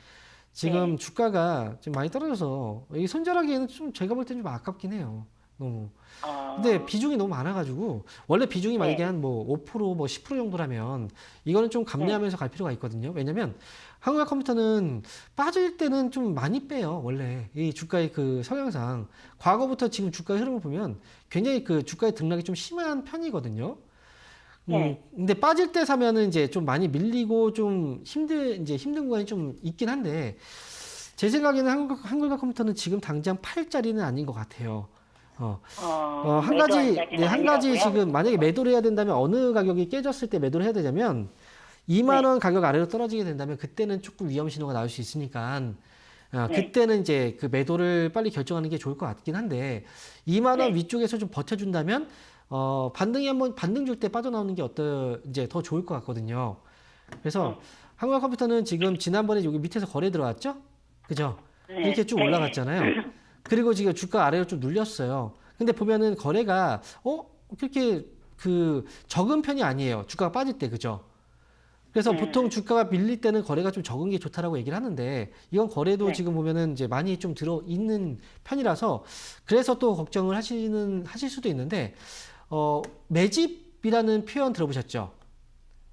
지금 주가가 좀 많이 떨어져서 이 손절하기에는 좀 제가 볼 때는 좀 아깝긴 해요. 너무. 근데 비중이 너무 많아가지고, 원래 비중이 만약에 한 뭐 5%, 뭐 10% 정도라면 이거는 좀 감내하면서 갈 필요가 있거든요. 왜냐면 한국화 컴퓨터는 빠질 때는 좀 많이 빼요. 원래 이 주가의 그 성향상 과거부터 지금 주가의 흐름을 보면 굉장히 그 주가의 등락이 좀 심한 편이거든요. 근데 빠질 때 사면은 이제 좀 많이 밀리고 좀 힘든 구간이 좀 있긴 한데, 제 생각에는 한글과 컴퓨터는 지금 당장 팔 자리는 아닌 것 같아요. 한 가지 지금 만약에 매도를 해야 된다면 어느 가격이 깨졌을 때 매도를 해야 되냐면 2만 원 가격 아래로 떨어지게 된다면 그때는 조금 위험 신호가 나올 수 있으니까 그때는 이제 그 매도를 빨리 결정하는 게 좋을 것 같긴 한데, 2만 원 위쪽에서 좀 버텨준다면 반등 줄 때 빠져나오는 게 이제 더 좋을 것 같거든요. 그래서 한국화 컴퓨터는 지금 지난번에 여기 밑에서 거래 들어왔죠? 그죠? 이렇게 쭉 올라갔잖아요. 그리고 지금 주가 아래로 좀 눌렸어요. 근데 보면은 거래가 그렇게 적은 편이 아니에요. 주가가 빠질 때, 그죠? 그래서 보통 주가가 밀릴 때는 거래가 좀 적은 게 좋다라고 얘기를 하는데, 이건 거래도 지금 보면은 이제 많이 좀 들어 있는 편이라서 그래서 또 걱정을 하실 수도 있는데, 매집이라는 표현 들어보셨죠?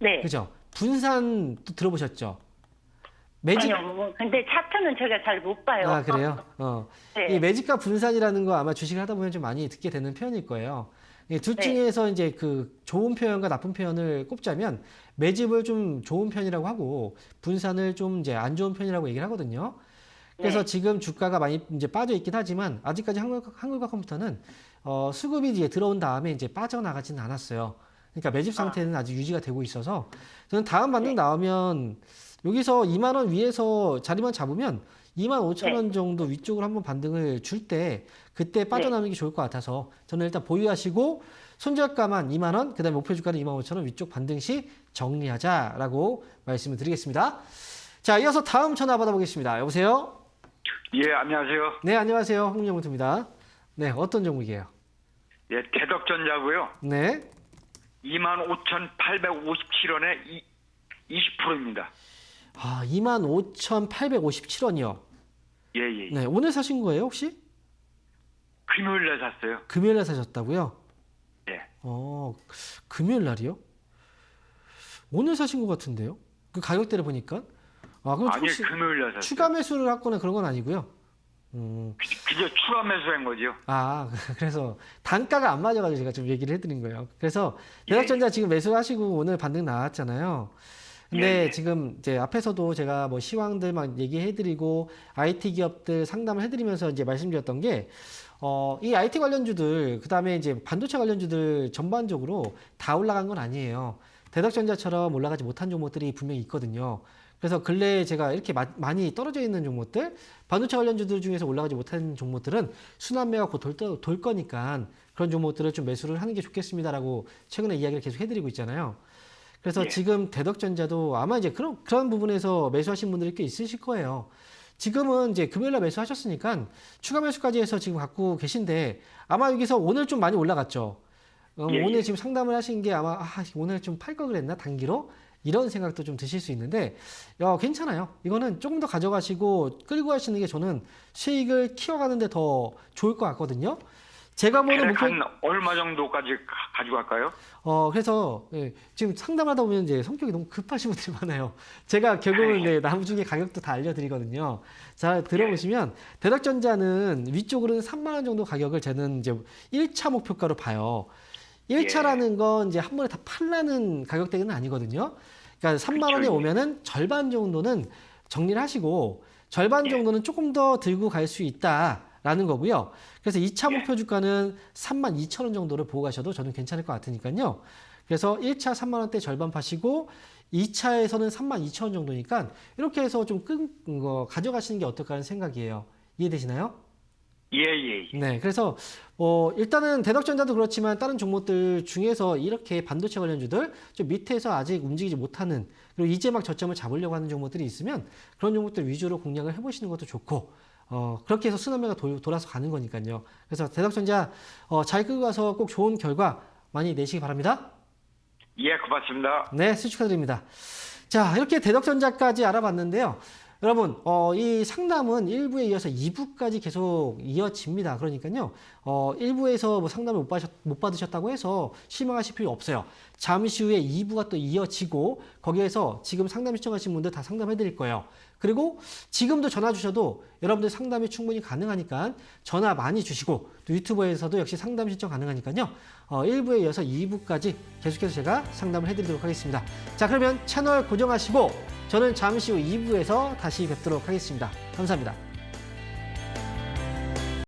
네. 그죠? 분산 또 들어보셨죠? 매집. 아니요, 근데 차트는 제가 잘 못 봐요. 아, 그래요? 네. 이 매집과 분산이라는 거 아마 주식을 하다 보면 좀 많이 듣게 되는 표현일 거예요. 이 둘 중에서 이제 그 좋은 표현과 나쁜 표현을 꼽자면 매집을 좀 좋은 편이라고 하고 분산을 좀 이제 안 좋은 편이라고 얘기를 하거든요. 그래서 지금 주가가 많이 이제 빠져 있긴 하지만 아직까지 한글과 컴퓨터는 수급이 이제 들어온 다음에 이제 빠져나가지는 않았어요. 그러니까 매집 상태는 아직 유지가 되고 있어서 저는 다음 반등 나오면 여기서 2만 원 위에서 자리만 잡으면 2만 5천 원 정도 위쪽으로 한번 반등을 줄 때 그때 빠져나오는 게 좋을 것 같아서 저는 일단 보유하시고 손절가만 2만 원, 그다음에 목표 주가는 2만 5천 원 위쪽 반등 시 정리하자라고 말씀을 드리겠습니다. 자, 이어서 다음 전화 받아보겠습니다. 여보세요? 예, 안녕하세요. 네, 안녕하세요. 홍영무입니다. 네, 어떤 종목이에요? 예, 대덕전자고요. 네. 25,857원에 20%입니다. 아, 25,857원이요. 예, 예. 네, 오늘 사신 거예요, 혹시? 금요일 날 샀어요. 금요일 날 사셨다고요? 예. 금요일 날이요? 오늘 사신 것 같은데요? 그 가격대를 보니까. 아, 그럼 아니, 혹시 금요일 날 샀어요. 추가 매수를 했거나 그런 건 아니고요. 그저 추가 매수한 거죠. 아, 그래서 단가가 안 맞아가지고 제가 좀 얘기를 해드린 거예요. 그래서 대덕전자 지금 매수하시고 오늘 반등 나왔잖아요. 근데 예. 지금 이제 앞에서도 제가 뭐 시황들 막 얘기해드리고 IT 기업들 상담을 해드리면서 이제 말씀드렸던 게 이 IT 관련주들, 그 다음에 이제 반도체 관련주들 전반적으로 다 올라간 건 아니에요. 대덕전자처럼 올라가지 못한 종목들이 분명히 있거든요. 그래서 근래에 제가 이렇게 많이 떨어져 있는 종목들, 반도체 관련주들 중에서 올라가지 못한 종목들은 순환매가 곧 돌 거니까 그런 종목들을 좀 매수를 하는 게 좋겠습니다라고 최근에 이야기를 계속 해드리고 있잖아요. 그래서 예. 지금 대덕전자도 아마 이제 그런 부분에서 매수하신 분들이 꽤 있으실 거예요. 지금은 이제 금요일날 매수하셨으니까 추가 매수까지 해서 지금 갖고 계신데 아마 여기서 오늘 좀 많이 올라갔죠. 예, 오늘 예. 지금 상담을 하신 게 아마 오늘 좀 팔 걸 그랬나 단기로 이런 생각도 좀 드실 수 있는데 괜찮아요. 이거는 조금 더 가져가시고 끌고 가시는 게 저는 수익을 키워가는데 더 좋을 것 같거든요. 제가 보는 대략 목표 한 얼마 정도까지 가져갈까요? 그래서 지금 상담하다 보면 이제 성격이 너무 급하신 분들이 많아요. 제가 결국은 나중에 가격도 다 알려드리거든요. 자, 들어보시면 대덕전자는 위쪽으로는 3만 원 정도 가격을 저는 이제 1차 목표가로 봐요. 1차라는 건 이제 한 번에 다 팔라는 가격대는 아니거든요. 그러니까 3만 원에 오면은 절반 정도는 정리를 하시고 절반 정도는 조금 더 들고 갈 수 있다라는 거고요. 그래서 2차 목표 주가는 3만 2천 원 정도를 보고 가셔도 저는 괜찮을 것 같으니까요. 그래서 1차 3만 원대 절반 파시고 2차에서는 3만 2천 원 정도니까 이렇게 해서 좀 가져가시는 게 어떨까 하는 생각이에요. 이해되시나요? 예, 예. 네, 그래서 일단은 대덕전자도 그렇지만 다른 종목들 중에서 이렇게 반도체 관련주들 좀 밑에서 아직 움직이지 못하는 그리고 이제 막 저점을 잡으려고 하는 종목들이 있으면 그런 종목들 위주로 공략을 해보시는 것도 좋고 그렇게 해서 순환매가 돌아서 가는 거니까요. 그래서 대덕전자 잘 끌고 가서 꼭 좋은 결과 많이 내시기 바랍니다. 예, 고맙습니다. 네, 수고 축하드립니다. 자, 이렇게 대덕전자까지 알아봤는데요. 여러분, 이 상담은 1부에 이어서 2부까지 계속 이어집니다. 그러니까요, 1부에서 뭐 상담을 못 받으셨다고 해서 실망하실 필요 없어요. 잠시 후에 2부가 또 이어지고, 거기에서 지금 상담 신청하신 분들 다 상담해 드릴 거예요. 그리고 지금도 전화 주셔도 여러분들 상담이 충분히 가능하니까 전화 많이 주시고, 또 유튜브에서도 역시 상담 신청 가능하니까요. 1부에 이어서 2부까지 계속해서 제가 상담을 해드리도록 하겠습니다. 자, 그러면 채널 고정하시고 저는 잠시 후 2부에서 다시 뵙도록 하겠습니다. 감사합니다.